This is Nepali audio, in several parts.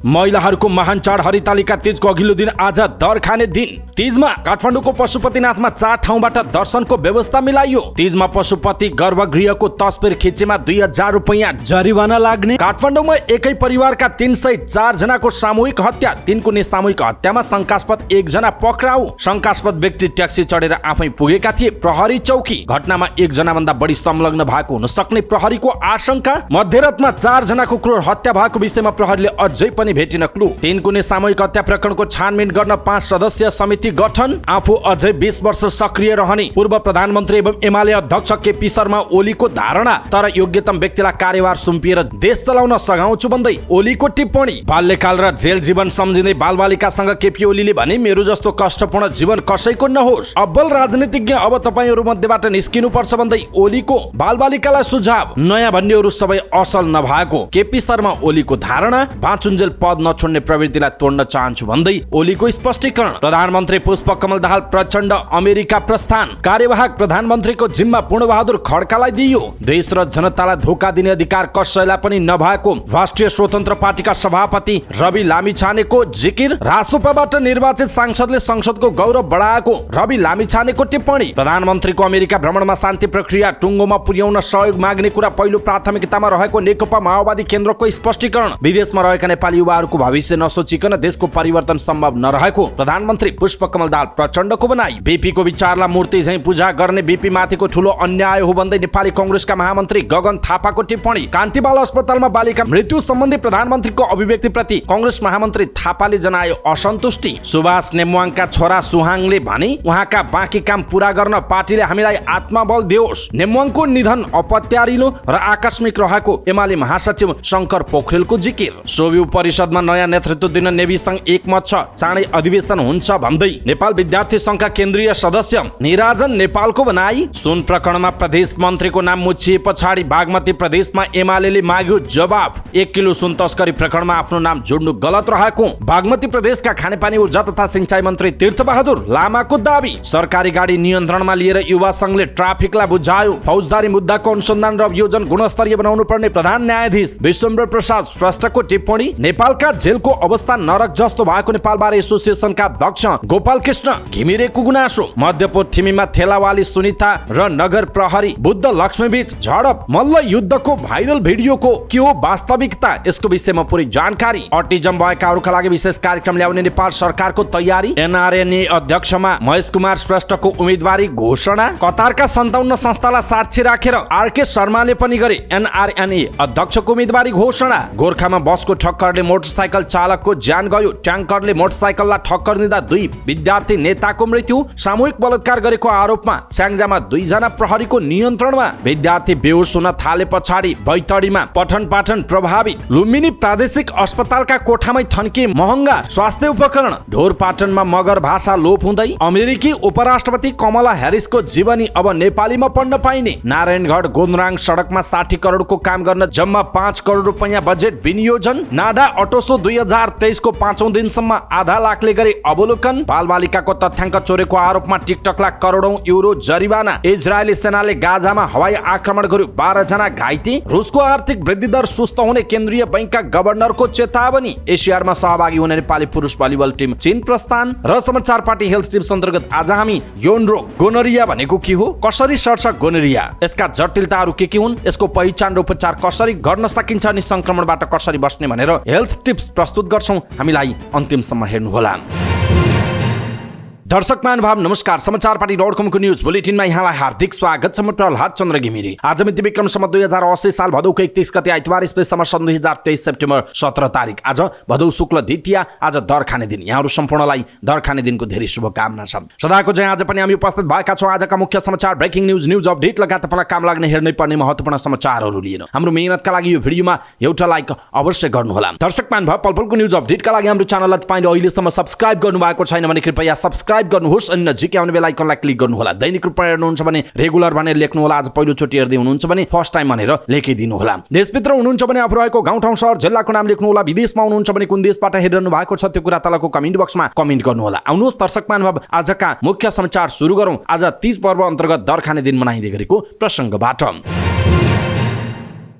महिलाहरूको महान चाड हरितालिका तीजको अघिल्लो दिन आज दर खाने दिन। तीजमा काठमाडौँको पशुपतिनाथमा 4 ठाउँबाट दर्शनको व्यवस्था मिलाइयो। तीजमा पशुपति गर्भगृहको तस्बिर खिचेमा 2000 रुपैयाँ जरिवाना लाग्ने। काठमाडौँमा एकै परिवारका 304 जनाको सामूहिक हत्या। 3 कुने सामूहिक हत्यामा शंकास्पद 1 जना पक्राउ। शंकास्पद व्यक्ति ट्याक्सी चढेर आफै पुगेका थिए। प्रहरी चौकी। घटनामा 1 जना भन्दा बढी संलग्न भएको हुन सक्ने प्रहरीको आशंका। मध्यरातमा 4 जनाको क्रूर हत्या भएको विषयमा प्रहरीले अझै पनि भेटिन क्लू। 3 कुने सामूहिक हत्या प्रकरणको छानबिन गर्न 5 सदस्यीय समिति गठन। आफू अझै 20 वर्ष सक्रिय रहने पूर्व प्रधानमन्त्री एवं एमाले अध्यक्ष केपी शर्मा ओलीको धारणा। तर योग्यतम व्यक्तिलाई कार्यभार सुम्पिएर देश चलाउन सघाउँछु भन्दै ओलीको टिप्पणी। बाल्यकाल र जेल जीवन सम्झिँदै बालबालिकासँग केपी ओलीले भने मेरो जस्तो कष्टपूर्ण जीवन कसैको नहोस्। अब्बल राजनीतिज्ञ अब तपाईहरू मध्येबाट निस्किनु पर्छ भन्दै ओलीको बालबालिकालाई सुझाव। नयाँ भन्नेहरू सबै असल नभएको केपी शर्मा ओलीको धारणा। बाँचुन्जेल पद नछोड्ने प्रवृत्तिलाई तोड्न चाहन्छु भन्दै ओलीको स्पष्टीकरण। प्रधानमन्त्री पुष्पकमल दाहाल प्रचण्ड अमेरिका प्रस्थान। कार्यवाहक प्रधानमन्त्रीको जिम्मा पूर्णबहादुर खड्कालाई दिइयो। देश र जनतालाई धोका दिने अधिकार कसैलाई पनि नभएको राष्ट्रिय स्वतन्त्र पार्टीका सभापति रवि लामिछानेको जिकिर। रासोपाबाट निर्वाचित सांसदले संसदको गौरव बढाएको रवि लामिछानेको टिप्पणी। प्रधानमन्त्रीको अमेरिका भ्रमणमा शान्ति प्रक्रिया टुङ्गोमा पुर्याउन सहयोग माग्ने कुरा पहिलो प्राथमिकतामा रहेको नेकपा माओवादी केन्द्रको स्पष्टीकरण। विदेशमा रहेका नेपाली युवाहरूको भविष्य नसोचिकन देशको परिवर्तन सम्भव नरहेको प्रधानमन्त्री पुष्पकमल दाहाल प्रचण्डको भनाइ। बीपीको विचारलाई मूर्ति झैं पूजा गर्ने बीपी माथिको ठूलो अन्याय हो भन्दै नेपाली कांग्रेसका महामन्त्री गगन थापाको टिप्पणी। कान्तिबाल अस्पतालमा बालिका मृत्यु सम्बन्धी प्रधानमन्त्रीको अभिव्यक्तिप्रति कांग्रेस महामन्त्री थापाले जनायो असन्तुष्टि। सुभाष नेमुवाङका छोरा सुहाङले भने उहाँका बाँकी काम पूरा गर्न पार्टीले हामीलाई आत्मबल दियोस्। नेमुवाङको निधन अपत्यारिलो र आकस्मिक रहेको एमाले महासचिव शंकर पोखरेलको जिकिर। सोभियु परिषदमा नयाँ नेतृत्व दिन नेभी संघ एकमत छ। चाँडै अधिवेशन हुन्छ भन्दै नेपाल विद्यार्थी संघका केन्द्रीय सदस्य निराजन नेपालको भनाई। सुन प्रकरणमा प्रदेश मन्त्रीको नाम मुछिए पछाडि बागमती प्रदेशमा एमालेले माग्यो जवाब। 1 किलो सुन तस्करी प्रकरणमा आफ्नो नाम जोड्नु गलत रहेको बागमती प्रदेशका खानेपानी ऊर्जा तथा सिंचाई मन्त्री तीर्थबहादुर लामाको दावी। सरकारी गाडी नियन्त्रणमा लिएर युवा संघले ट्राफिकलाई बुझायो। फौजदारी मुद्दाको अनुसन्धान र अभियोजन गुणस्तरीय बनाउनु पर्ने प्रधान न्यायाधीश विश्वेन्द्र प्रसाद श्रेष्ठको टिप्पणी। नेपालका जेलको अवस्था नरक जस्तो भएको नेपाल बार एसोसिएसनका अध्यक्ष गोपाल कृष्ण घिमिरेको गुनासो। मध्यपश्चिमीमा थेलावाली सुनिता र नगर प्रहरी बुद्ध लक्ष्मी बीच झडप। मल्ल युद्धको भाइरल भिडियोको के हो वास्तविकता, यसको विषयमा पूरै जानकारी। अटिजम भएकाहरूका लागि विशेष कार्यक्रम ल्याउने नेपाल सरकारको तयारी। एनआरएनए अध्यक्षमा महेश कुमार श्रेष्ठको उम्मेदवारी घोषणा। कतारका 57 संस्थालाई साक्षी राखेर आरके शर्माले पनि गरे एनआरएनए अध्यक्षको उम्मेदवारी घोषणा। गोर्खामा बसको ठक्करले मोटरसाइकल चालकको ज्यान गयो। ट्याङ्करले मोटरसाइकललाई ठक्कर दिँदा 2 विद्यार्थी नेताको मृत्यु। सामूहिक बलात्कार गरेको आरोपमा स्याङ्जामा 2 जना प्रहरीको नियन्त्रणमा। विद्यार्थी बेहोस हुन थाले पछाडि बैतडीमा पठन पाठन प्रभावित। लुम्बिनी प्रादेशिक अस्पतालका कोठामै थन्के महँगा स्वास्थ्य उपकरण। ढोरपाटनमा मगर भाषा लोप हुँदै। अमेरिकी उपराष्ट्रपति कमला ह्यारिसको जीवनी अब नेपालीमा पढ्न पाइने। नारायणगढ गोन्द्राङ सडकमा 60 करोडको काम गर्न जम्मा 5 करोड रुपैयाँ बजेट विनियोजन। नाडा अटोसो 2023 को 5औं दिनसम्म आधा लाखले गरे अवलोकन। बालबालिकाको तथ्याङ्क चोरेको आरोपमा टिकटकलाई करोडौं युरो जरिवाना। इजरायली सेनाले गाजामा हवाई आक्रमण गर्यो, 12 जना घाइते। रुसको आर्थिक वृद्धि दर सुस्त हुने केन्द्रीय बैंकका गभर्नरको चेतावनी। एसियाडमा सहभागी हुने नेपाली पुरुष भलिबल टिम चीन प्रस्थान। र समाचार पार्टी हेल्थ टिप्स अन्तर्गत आज हामी यौन रोग गोनोरिया भनेको के हो, कसरी सर्छ गोनोरिया, यसका जटिलताहरू के हुन्, यसको पहिचान र उपचार कसरी गर्न सकिन्छ अनि संक्रमणबाट कसरी बस्ने भनेर हेल्थ टिप्स प्रस्तुत गर्छौं। हामीलाई अन्तिमसम्म हेर्नुहोला। दर्शक महानुभाव नमस्कार। समाचार पार्टी .com को न्यूज बुलेटिनमा यहाँलाई हार्दिक स्वागत छ। म प्रहलाद चन्द्र घिमिरे। आज मिति विक्रम सम्वत 2080 साल भदौको 31 गते आइतबार स्पेसम्म सन् 2023 सेप्टेम्बर 17 तारिक। आज भदौ शुक्ल द्वितीया, आज दर खाने दिन। यहाँहरू सम्पूर्णलाई दर खाने दिनको धेरै शुभकामना छन्। सदाको चाहिँ आज पनि हामी उपस्थित भएका छौँ आजका मुख्य समाचार, ब्रेकिङ न्यूज, न्यूज अपडेट लगायत तपाईँलाई काम लाग्ने हेर्नै पर्ने महत्त्वपूर्ण समाचारहरू लिएर। हाम्रो मेहनतका लागि यो भिडियोमा एउटा लाइक अवश्य गर्नुहोला। दर्शक महानुभाव, पलपलको न्यूज अपडेटका लागि हाम्रो च्यानललाई तपाईँले अहिलेसम्म सब्स्क्राइब गर्नुभएको छैन भने कृपया सब्स्क्राइब गर्नुहोस् अनि नजिकै आउने बेल आइकनलाई क्लिक गर्नुहोला। दैनिक रूपमा हेर्नुहुन्छ भने रेगुलर भनेर लेख्नुहोला। आज पहिलो चोटि हेर्दै हुनुहुन्छ भने फर्स्ट टाइम भनेर लेखिदिनु होला। देशभित्र हुनुहुन्छ भने आफू रहेको गाउँ ठाउँ सहर जिल्लाको नाम लेख्नुहोला। विदेशमा हुनुहुन्छ भने कुन देशबाट हेरिरहनु भएको छ त्यो कुरा तलको कमेन्ट बक्समा कमेन्ट गर्नुहोला। आउनुहोस् दर्शक महानुभाव, आजका मुख्य समाचार सुरु गरौँ। आज तीज पर्व अन्तर्गत दर खाने दिन मनाइँदै गरेको प्रसङ्गबाट।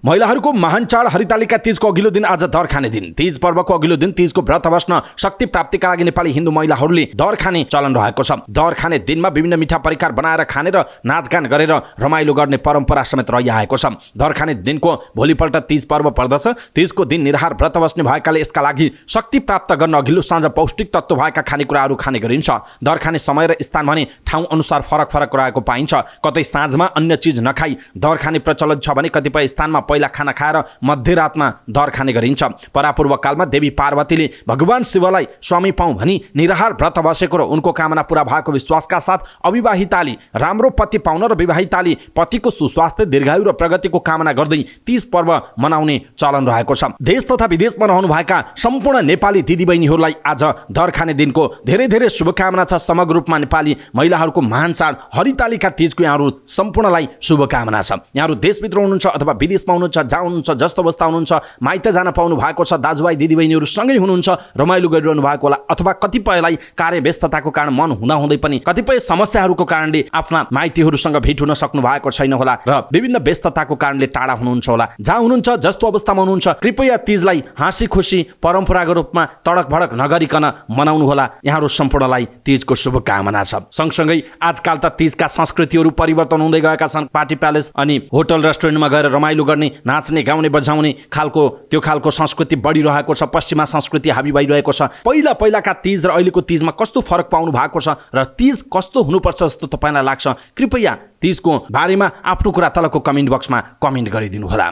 महिलाहरूको महान चाड हरितालिका तीजको अघिल्लो दिन आज दर खाने दिन। तीज पर्वको अघिल्लो दिन तीजको व्रत बस्न शक्ति प्राप्तिका लागि नेपाली हिन्दू महिलाहरूले दर खाने चलन रहेको छ। दर खाने दिनमा विभिन्न मिठा परिकार बनाएर खाने र नाचगान गरेर रमाइलो गर्ने परम्परा समेत रहिआएको छ। दर खाने दिनको भोलिपल्ट तीज पर्व पर्दछ। तीजको दिन निराहार व्रत बस्ने भएकाले यसका लागि शक्ति प्राप्त गर्न अघिल्लो साँझ पौष्टिक तत्त्व भएका खानेकुराहरू खाने गरिन्छ। दर खाने समय र स्थान भने ठाउँ अनुसार फरक फरक रहेको पाइन्छ। कतै साँझमा अन्य चिज नखाई दर खाने प्रचलन छ भने कतिपय स्थानमा पहिला खाना खाएर मध्यरातमा दर खाने गरिन्छ। परापूर्व कालमा देवी पार्वतीले भगवान शिवलाई स्वामी पाऊँ भनी निराहार व्रत बसेको र उनको कामना पूरा भएको विश्वासका साथ अविवाहिताले राम्रो पति पाउन र विवाहिताले पतिको सुस्वास्थ्य दीर्घायु र प्रगतिको कामना गर्दै तीज पर्व मनाउने चलन रहेको छ। देश तथा विदेशमा रहनुभएका सम्पूर्ण नेपाली दिदीबहिनीहरूलाई आज दर खाने दिनको धेरै धेरै शुभकामना छ। समग्र रूपमा नेपाली महिलाहरूको महान चाड हरितालिका तीजको यहाँहरू सम्पूर्णलाई शुभकामना छ। यहाँहरू देशभित्र हुनुहुन्छ अथवा विदेशमा हुनुहुन्छ, जहाँ हुनुहुन्छ, जस्तो अवस्था हुनुहुन्छ, माइत जान पाउनु भएको छ, दाजुभाइ दिदीबहिनीहरू सँगै हुनुहुन्छ, रमाइलो गरिरहनु भएको होला अथवा कतिपयलाई कार्य व्यस्तताको कारण मन हुँदाहुँदै पनि कतिपय समस्याहरूको कारणले आफ्ना माइतीहरूसँग भेट हुन सक्नु भएको छैन होला र विभिन्न व्यस्तताको कारणले टाढा हुनुहुन्छ होला। जहाँ हुनुहुन्छ, जस्तो अवस्थामा हुनुहुन्छ, कृपया तीजलाई हाँसी खुसी परम्परागत रूपमा तडक भडक नगरिकन मनाउनु होला। यहाँहरू सम्पूर्णलाई तीजको शुभकामना छ। सँगसँगै आजकाल त तीजका संस्कृतिहरू परिवर्तन हुँदै गएका छन्। पार्टी प्यालेस अनि होटल रेस्टुरेन्टमा गएर रमाइलो गर्ने, नाच्ने, गाउने, बजाउने त्यो खालको संस्कृति बढिरहेको छ। पश्चिमा संस्कृति हाबी भइरहेको छ। पहिलाका तीज र अहिलेको तीजमा कस्तो फरक पाउनु भएको छ र तीज कस्तो हुनुपर्छ जस्तो तपाईँलाई लाग्छ? कृपया तीजको बारेमा आफ्नो कुरा तलको कमेन्ट बक्समा कमेन्ट गरिदिनु होला।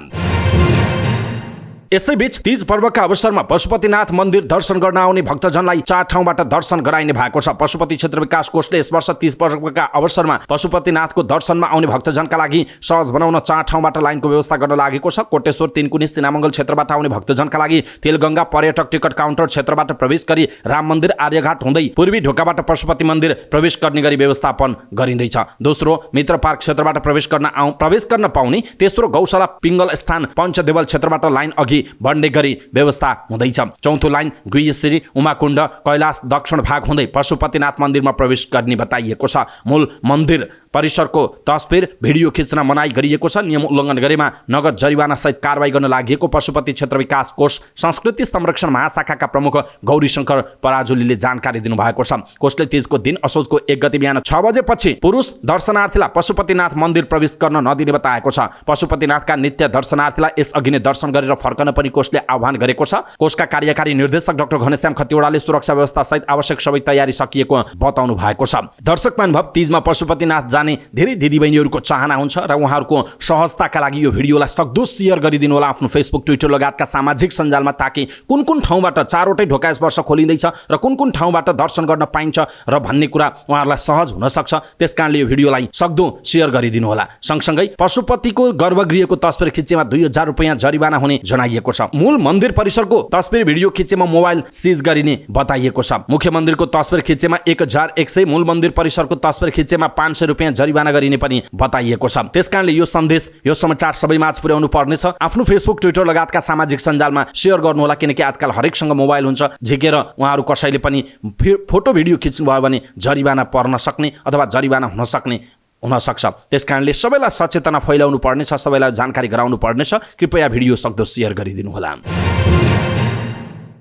यसैबीच तीज पर्वका अवसरमा पशुपतिनाथ मन्दिर दर्शन गर्न आउने भक्तजनलाई 4 ठाउँबाट दर्शन गराइने भएको छ। पशुपति क्षेत्र विकास कोषले यस वर्ष तीज पर्वका अवसरमा पशुपतिनाथको दर्शनमा आउने भक्तजनका लागि सहज बनाउन 4 ठाउँबाट लाइनको व्यवस्था गर्न लागेको छ। कोटेश्वर, तीनकुने, सिनामङ्गल क्षेत्रबाट आउने भक्तजनका लागि तेलगङ्गा पर्यटक टिकट काउन्टर क्षेत्रबाट प्रवेश गरी राम मन्दिर, आर्यघाट हुँदै पूर्वी ढोकाबाट पशुपति मन्दिर प्रवेश गर्ने गरी व्यवस्थापन गरिँदैछ। दोस्रो, मित्र पार्क क्षेत्रबाट प्रवेश गर्न पाउने। तेस्रो, गौशाला पिङ्गल स्थान पञ्चदेवल क्षेत्रबाट लाइन अघि बढ्ने गरी व्यवस्था हुँदैछ। चौथो लाइन गुह्यश्री, उमाकुण्ड, कैलाश दक्षिण भाग हुँदै पशुपतिनाथ मन्दिरमा प्रवेश गर्ने बताइएको छ। मूल मन्दिर परिसरको तस्बिर भिडियो खिच्न मनाई गरिएको छ। नियम उल्लङ्घन गरेमा नगद जरिवाना सहित कारबाही गर्न लागि पशुपति क्षेत्र विकास कोष संस्कृति संरक्षण महाशाखाका प्रमुख गौरीशंकर पराजुलीले जानकारी दिनुभएको छ। कोषले तीजको दिन असोजको 1 गते बिहान 6 बजेपछि पुरुष दर्शनार्थीलाई पशुपतिनाथ मन्दिर प्रवेश गर्न नदिने बताएको छ। पशुपतिनाथका नित्य दर्शनार्थीलाई यस अघि नै दर्शन गरेर फर्कन पनि कोषले आह्वान गरेको छ। कोषका कार्यकारी निर्देशक डाक्टर घनश्याम खतिवडाले सुरक्षा व्यवस्था सहित आवश्यक सबै तयारी सकिएको बताउनु भएको छ। दर्शक महानुभाव, तीजमा पशुपतिनाथ जाने धेरै दिदीबहिनीहरूको चाहना हुन्छ र उहाँहरूको सहजताका लागि यो भिडियोलाई सक्दो शेयर गरिदिनु होला आफ्नो फेसबुक, ट्विटर लगायतका सामाजिक सञ्जालमा, ताकि कुन ठाउँबाट 4वटै ढोका यस वर्ष खोलिँदैछ र कुन ठाउँबाट दर्शन गर्न पाइन्छ र भन्ने कुरा उहाँहरूलाई सहज हुन सक्छ। त्यसकारणले यो भिडियोलाई सक्दो शेयर गरिदिनु होला। सँगसँगै पशुपतिको गर्भगृहको तस्बिर खिचेमा 2000 रुपैयाँ जरिवाना हुने जनाइएको छ। मूल मन्दिर परिसरको तस्बिर भिडियो खिचेमा मोबाइल सिज गरिने बताइएको छ। मुख्य मन्दिरको तस्बिर खिचेमा 1100, मूल मन्दिर परिसरको तस्बिर खिचेमा 500 रुपैयाँ जरिवाना गरिने पनि बताइएको छ। त्यसकारणले यो सन्देश, यो समाचार सबैमाझ पुर्याउनु पर्नेछ। आफ्नो फेसबुक, ट्विटर लगायतका सामाजिक सञ्जालमा शेयर गर्नुहोला, किनकि आजकल हरेकसँग मोबाइल हुन्छ। झिकेर उहाँहरू कसैले पनि फोटो भिडियो खिच्नुभयो भने जरिवाना पर्न सक्ने अथवा जरिवाना हुन सक्ने हुनसक्छ। त्यसकारणले सबैलाई सचेतना फैलाउनु पर्नेछ, सबैलाई जानकारी गराउनु पर्नेछ। कृपया भिडियो सक्दो शेयर गरिदिनु होला।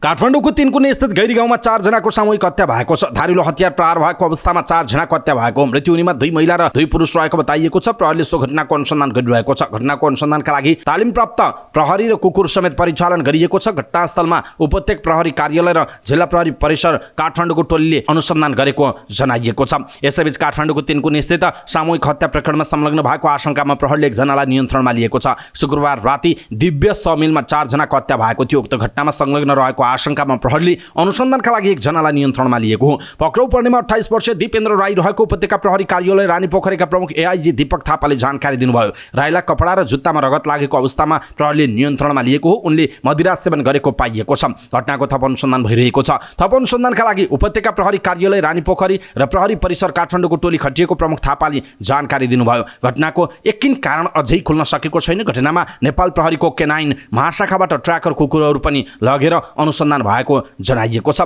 काठमाडौँको तीनकुने स्थित गैरी गाउँमा 4 जनाको सामूहिक हत्या भएको छ। धारिलो हतियार प्रहार भएको अवस्थामा 4 जनाको हत्या भएको। मृत्यु हुनेमा 2 महिला र 2 पुरुष रहेको बताइएको छ। प्रहरीले सो घटनाको अनुसन्धान गरिरहेको छ। घटनाको अनुसन्धानका लागि तालिमप्राप्त प्रहरी र कुकुर समेत परिचालन गरिएको छ। घटनास्थलमा उपत्यक प्रहरी कार्यालय र जिल्ला प्रहरी परिसर काठमाडौँको टोलीले अनुसन्धान गरेको जनाइएको छ। यसैबीच काठमाडौँको तीनकुने स्थित सामूहिक हत्या प्रकरणमा संलग्न भएको आशंकामा प्रहरीले 1 जनालाई नियन्त्रणमा लिएको छ। शुक्रबार राति दिव्य समिलमा 4 जनाको हत्या भएको थियो। उक्त घटनामा संलग्न रहेको आशंकामा प्रहरीले अनुसन्धानका लागि 1 जनालाई नियन्त्रणमा लिएको हो। पक्राउ पर्नेमा 28 वर्षीय दिपेन्द्र राई रहेको उपत्यका प्रहरी कार्यालय रानी पोखरीका प्रमुख एआईजी दीपक थापाले जानकारी दिनुभयो। राईलाई कपडा र जुत्तामा रगत लागेको अवस्थामा प्रहरीले नियन्त्रणमा लिएको हो। उनले मदिरा सेवन गरेको पाइएको छ। घटनाको थप अनुसन्धान भइरहेको छ। थप अनुसन्धानका लागि उपत्यका प्रहरी कार्यालय रानी पोखरी र प्रहरी परिसर काठमाडौँको टोली खटिएको प्रमुख थापाले जानकारी दिनुभयो। घटनाको यकिन कारण अझै खुल्न सकेको छैन। घटनामा नेपाल प्रहरीको केनाइन महाशाखाबाट ट्र्याकर कुकुरहरू पनि लगेर अनुसन्धान भएको जनाइएको छ।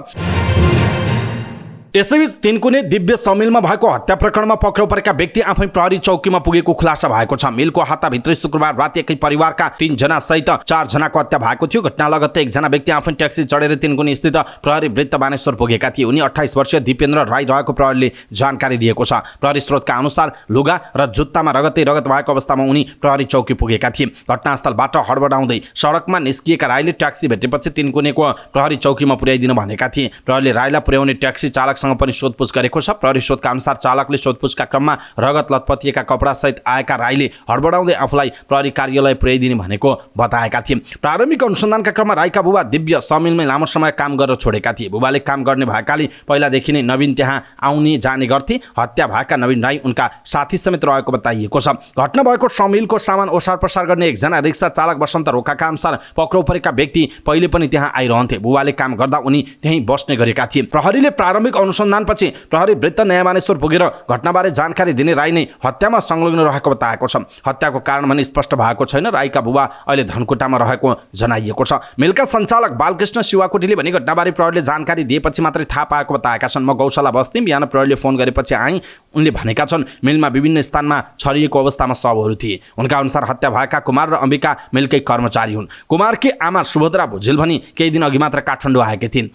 यसैबीच तिनकुने दिव्य समिलमा भएको हत्या प्रकरणमा पक्राउ परेका व्यक्ति आफै प्रहरी चौकीमा पुगेको खुलासा भएको छ। मिलको हत्याभित्रै शुक्रबार राति एकै परिवारका 3 जना सहित 4 जनाको हत्या भएको थियो। घटना लगत्तै एकजना व्यक्ति आफै ट्याक्सी चढेर तिनकुने स्थित प्रहरी वृत्त बानेश्वर पुगेका थिए। उनी 28 वर्षीय दिपेन्द्र राई रहेको प्रहरीले जानकारी दिएको छ। प्रहरी स्रोतका अनुसार लुगा र जुत्तामा रगतै रगत भएको अवस्थामा उनी प्रहरी चौकी पुगेका थिए। घटनास्थलबाट हडबडाउँदै सडकमा निस्किएका राईले ट्याक्सी भेटेपछि तिनकुनेको प्रहरी चौकीमा पुर्याइदिनु भनेका थिए। प्रहरीले राईलाई पुर्याउने ट्याक्सी चालकसँग पनि सोधपुछ गरेको छ। प्रहरी स्रोतका अनुसार चालकले सोधपुछका क्रममा रगत लतपतिएका कपडा सहित आएका राईले हडबडाउँदै आफूलाई प्रहरी कार्यालय पुर्याइदिने भनेको बताएका थिए। प्रारम्भिक अनुसन्धानका क्रममा राईका बुबा दिव्य समिलमै लामो समय काम गरेर छोडेका थिए। बुबाले काम गर्ने भएकाले पहिलादेखि नै नवीन त्यहाँ आउने जाने गर्थे। हत्या भएका नवीन राई उनका साथी समेत रहेको बताइएको छ। घटना भएको समिलको सामान ओसार प्रसार गर्ने एकजना रिक्सा चालक बसन्त रोकाका अनुसार पक्राउ परेका व्यक्ति पहिले पनि त्यहाँ आइरहन्थे। बुबाले काम गर्दा उनी त्यहीँ बस्ने गरेका थिए। प्रहरीले प्रारम्भिक अनुसन्धानपछि प्रहरी वृत्त नयाँ मानेश्वर पुगेर घटनाबारे जानकारी दिने राई नै हत्यामा संलग्न रहेको बताएको छ। हत्याको कारण भने स्पष्ट भएको छैन। राईका बुबा अहिले धनकुटामा रहेको जनाइएको छ। मिलका सञ्चालक बालकृष्ण शिवाकोटीले भने घटनाबारे प्रहरीले जानकारी दिएपछि मात्रै थाहा पाएको बताएका छन्। म गौशाला बस्थे, बिहान प्रहरीले फोन गरेपछि आएँ। उनले भनेका छन् मिलमा विभिन्न स्थानमा छरिएको अवस्थामा शवहरू थिए। उनका अनुसार हत्या भएका कुमार र अम्बिका मिलकै कर्मचारी हुन्। कुमारकी आमा सुभद्रा भुजेल भनी केही दिन अघि मात्र काठमाडौँ आएकी थिइन्।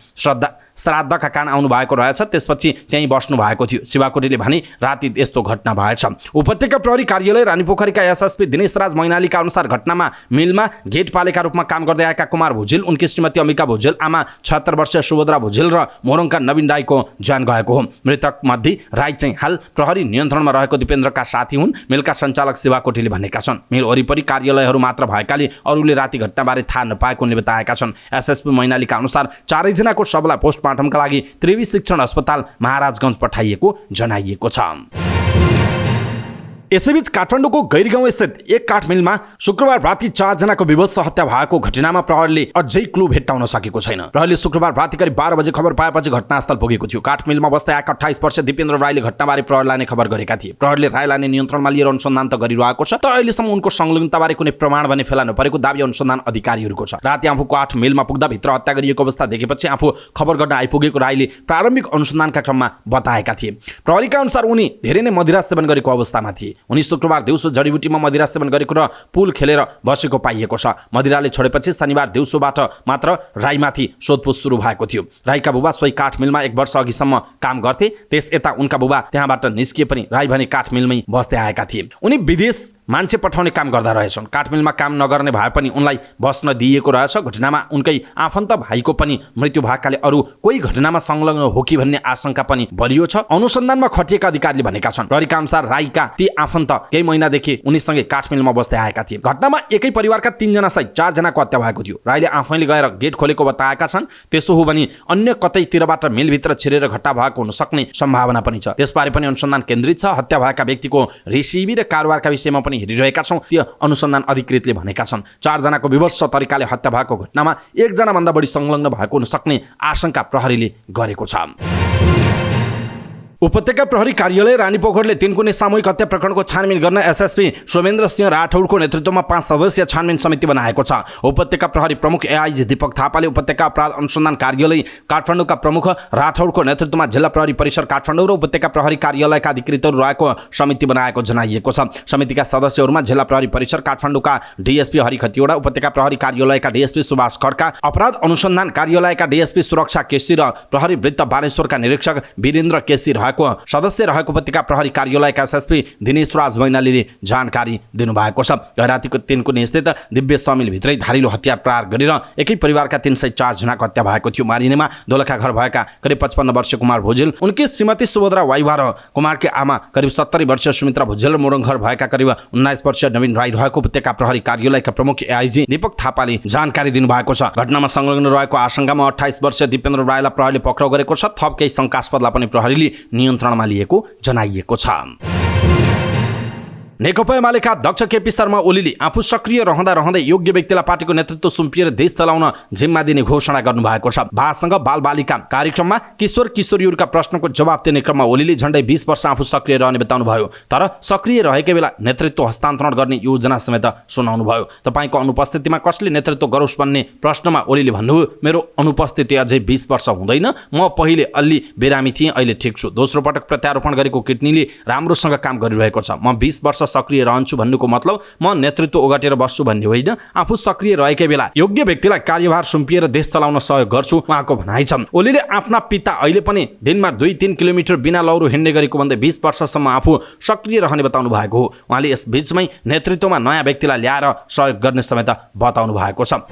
श्राद्धका कारण आउनु भएको रहेछ, त्यसपछि त्यहीँ बस्नु भएको थियो। शिवाकोटीले भने राति यस्तो घटना भएछ। उपत्यका प्रहरी कार्यालय रानीपोखरीका एसएसपी दिनेश राज मैनालीका अनुसार घटनामा मिलमा गेटपालेका रूपमा काम गर्दै आएका कुमार भुजेल, उनकी श्रीमती अम्बिका भुजेल, आमा 76 वर्षीय सुभद्रा भुजेल र मोरङका नवीन राईको ज्यान गएको हो। मृतक मध्ये राई चाहिँ हाल प्रहरी नियन्त्रणमा रहेको दिपेन्द्रका साथी हुन्। मिलका सञ्चालक शिवाकोटीले भनेका छन् मिल वरिपरि कार्यालयहरू मात्र भएकाले अरूले राति घटनाबारे थाहा नपाएको उनले बताएका छन्। एसएसपी मैनालीका अनुसार 4 जनाको शवलाई पोस्टमार्टमका लागि त्रिवी शिक्षण अस्पताल महाराजगञ्ज पठाइएको जनाइएको छ। यसैबीच काठमाडौँको गैरगाउँ स्थित एक काठ मिलमा शुक्रबार राति 4 जनाको विभत्स हत्या भएको घटनामा प्रहरीले अझै क्लू भेट्टाउन सकेको छैन। प्रहरीले शुक्रबार राति करिब 12 बजे खबर पाएपछि घटनास्थल पुगेको थियो। काठ मिलमा बस्दै आएका 28 वर्षीय दिपेन्द्र राईले घटनाबारे प्रहरीलाई नै खबर गरेका थिए। प्रहरीले राईलाई नै नियन्त्रणमा लिएर अनुसन्धान त गरिरहेको छ, तर अहिलेसम्म उनको संलग्नताबारे कुनै प्रमाण भने फेला नपरेको दाबी अनुसन्धान अधिकारीहरूको छ। राति आफू काठ मिलमा पुग्दा भित्र हत्या गरिएको अवस्था देखेपछि आफू खबर गर्न आइपुगेको राईले प्रारम्भिक अनुसन्धानका क्रममा बताएका थिए। प्रहरीका अनुसार उनी धेरै नै मदिरा सेवन गरेको अवस्थामा थिए। उनी शुक्रबार दिउँसो जडीबुटीमा मदिरा सेवन गरेको र पुल खेलेर बसेको पाइएको छ। मदिराले छोडेपछि शनिबार दिउँसोबाट मात्र राईमाथि सोधपुछ सुरु भएको थियो। राईका बुबा सोही काठ मिलमा 1 वर्ष अघिसम्म काम गर्थे। त्यस यता उनका बुबा त्यहाँबाट निस्किए पनि राई भने काठ मिलमै बस्दै आएका थिए। उनी विदेश मान्छे पठाउने काम गर्दा रहेछन्। काठ मिलमा काम नगर्ने भए पनि उनलाई बस्न दिइएको रहेछ। घटनामा उनकै आफन्त भाइको पनि मृत्यु भएकाले अरू कोही घटनामा संलग्न हो कि भन्ने आशंका पनि बलियो छ। अनुसन्धानमा खटिएका अधिकारीले भनेका छन् प्रहरीका अनुसार राईका ती आफन्त केही महिनादेखि उनीसँगै काठ मिलमा बस्दै आएका थिए। घटनामा एकै परिवारका 3 जना सहित 4 जनाको हत्या भएको थियो। राईले आफैले गएर गेट खोलेको बताएका छन्। त्यसो हो भने अन्य कतैतिरबाट मिलभित्र छिरेर घटना भएको हुन सक्ने सम्भावना पनि छ। त्यसबारे पनि अनुसन्धान केन्द्रित छ। हत्या भएका व्यक्तिको रेसिबी र कारोबारका विषयमा पनि हेरिरहेका छौँ, त्यो अनुसन्धान अधिकृतले भनेका छन्। 4 जनाको विभत्स तरिकाले हत्या भएको घटनामा 1 जना भन्दा बढी संलग्न भएको हुन सक्ने आशंका प्रहरीले गरेको छ। उपत्यका प्रहरी कार्यालय रानीपोखरले तिनकुने सामूहिक हत्या प्रकरणको छानबिन गर्न एसएसपी सोमेन्द्र सिंह राठौरको नेतृत्वमा 5 सदस्यीय छानबिन समिति बनाएको छ। उपत्यका प्रहरी प्रमुख एआईजी दीपक थापाले उपत्यका अपराध अनुसन्धान कार्यालय काठमाडौँका प्रमुख राठौरको नेतृत्वमा जिल्ला प्रहरी परिसर काठमाडौँ र उपत्यका प्रहरी कार्यालयका अधिकृतहरू रहेको समिति बनाएको जनाइएको छ। समितिका सदस्यहरूमा जिल्ला प्रहरी परिसर काठमाडौँका डीएसपी हरि खतिवडा, उपत्यका प्रहरी कार्यालयका डीएसपी सुभाष खड्का, अपराध अनुसन्धान कार्यालयका डीएसपी सुरक्षा केसी र प्रहरी वृत्त बानेश्वरका निरीक्षक वीरेन्द्र केसी सदस्य रहेको उपत्यका प्रहरी कार्यालयका एसएसपी दिनेश राज मैनालीले जानकारी दिनुभएको छ। रातिको तिनकुने स्थित दिव्य समिलभित्रै धारिलो हतियार प्रहार गरेर एकै परिवारका 304 जनाको हत्या भएको थियो। मारिनेमा दोलखा घर भएका करिब 55 वर्षीय कुमार भुजेल, उनकी श्रीमती सुभद्रा वाइवा र कुमारकी आमा करिब 70 वर्षीय सुमित्रा भुजेल र मोरङ घर भएका करिब 19 वर्षीय नवीन राई रहेको उपत्यका प्रहरी कार्यालयका प्रमुख एआईजी दीपक थापाले जानकारी दिनुभएको छ। घटनामा संलग्न रहेको आशंकामा 28 वर्षीय दिपेन्द्र राईलाई प्रहरीले पक्राउ गरेको छ। थप केही शंकास्पदलाई पनि प्रहरीले नियन्त्रणमा लिएको जनाइएको छ। नेकपा एमालेका अध्यक्ष केपी शर्मा ओलीले आफू सक्रिय रहँदा योग्य व्यक्तिलाई पार्टीको नेतृत्व सुम्पिएर देश चलाउन जिम्मा दिने घोषणा गर्नुभएको छ। भाषसँग बालबालिका कार्यक्रममा किशोर किशोरीहरूका प्रश्नको जवाब दिने क्रममा ओलीले झण्डै 20 वर्ष आफू सक्रिय रहने बताउनुभयो। तर सक्रिय रहेकै बेला नेतृत्व हस्तान्तरण गर्ने योजना समेत सुनाउनुभयो। तपाईँको अनुपस्थितिमा कसले नेतृत्व गरोस् भन्ने प्रश्नमा ओलीले भन्नुभयो, मेरो अनुपस्थिति अझै 20 वर्ष हुँदैन, म पहिले अलि बिरामी थिएँ, अहिले ठिक छु। दोस्रो पटक प्रत्यारोपण गरेको किडनीले राम्रोसँग काम गरिरहेको छ। म 20 वर्ष सक्रिय रहन्छु भन्नुको मतलब म नेतृत्व ओगटेर बस्छु भन्ने होइन। आफू सक्रिय रहेकै बेला योग्य व्यक्तिलाई कार्यभार सुम्पिएर देश चलाउन सहयोग गर्छु, उहाँको भनाइ छ। ओलीले आफ्ना पिता अहिले पनि दिनमा 2-3 किलोमिटर बिना लौरो हिँड्ने गरेको भन्दै 20 वर्षसम्म आफू सक्रिय रहने बताउनु भएको हो। उहाँले यस बीचमै नेतृत्वमा नयाँ व्यक्तिलाई ल्याएर सहयोग गर्ने समेत बताउनु भएको छ।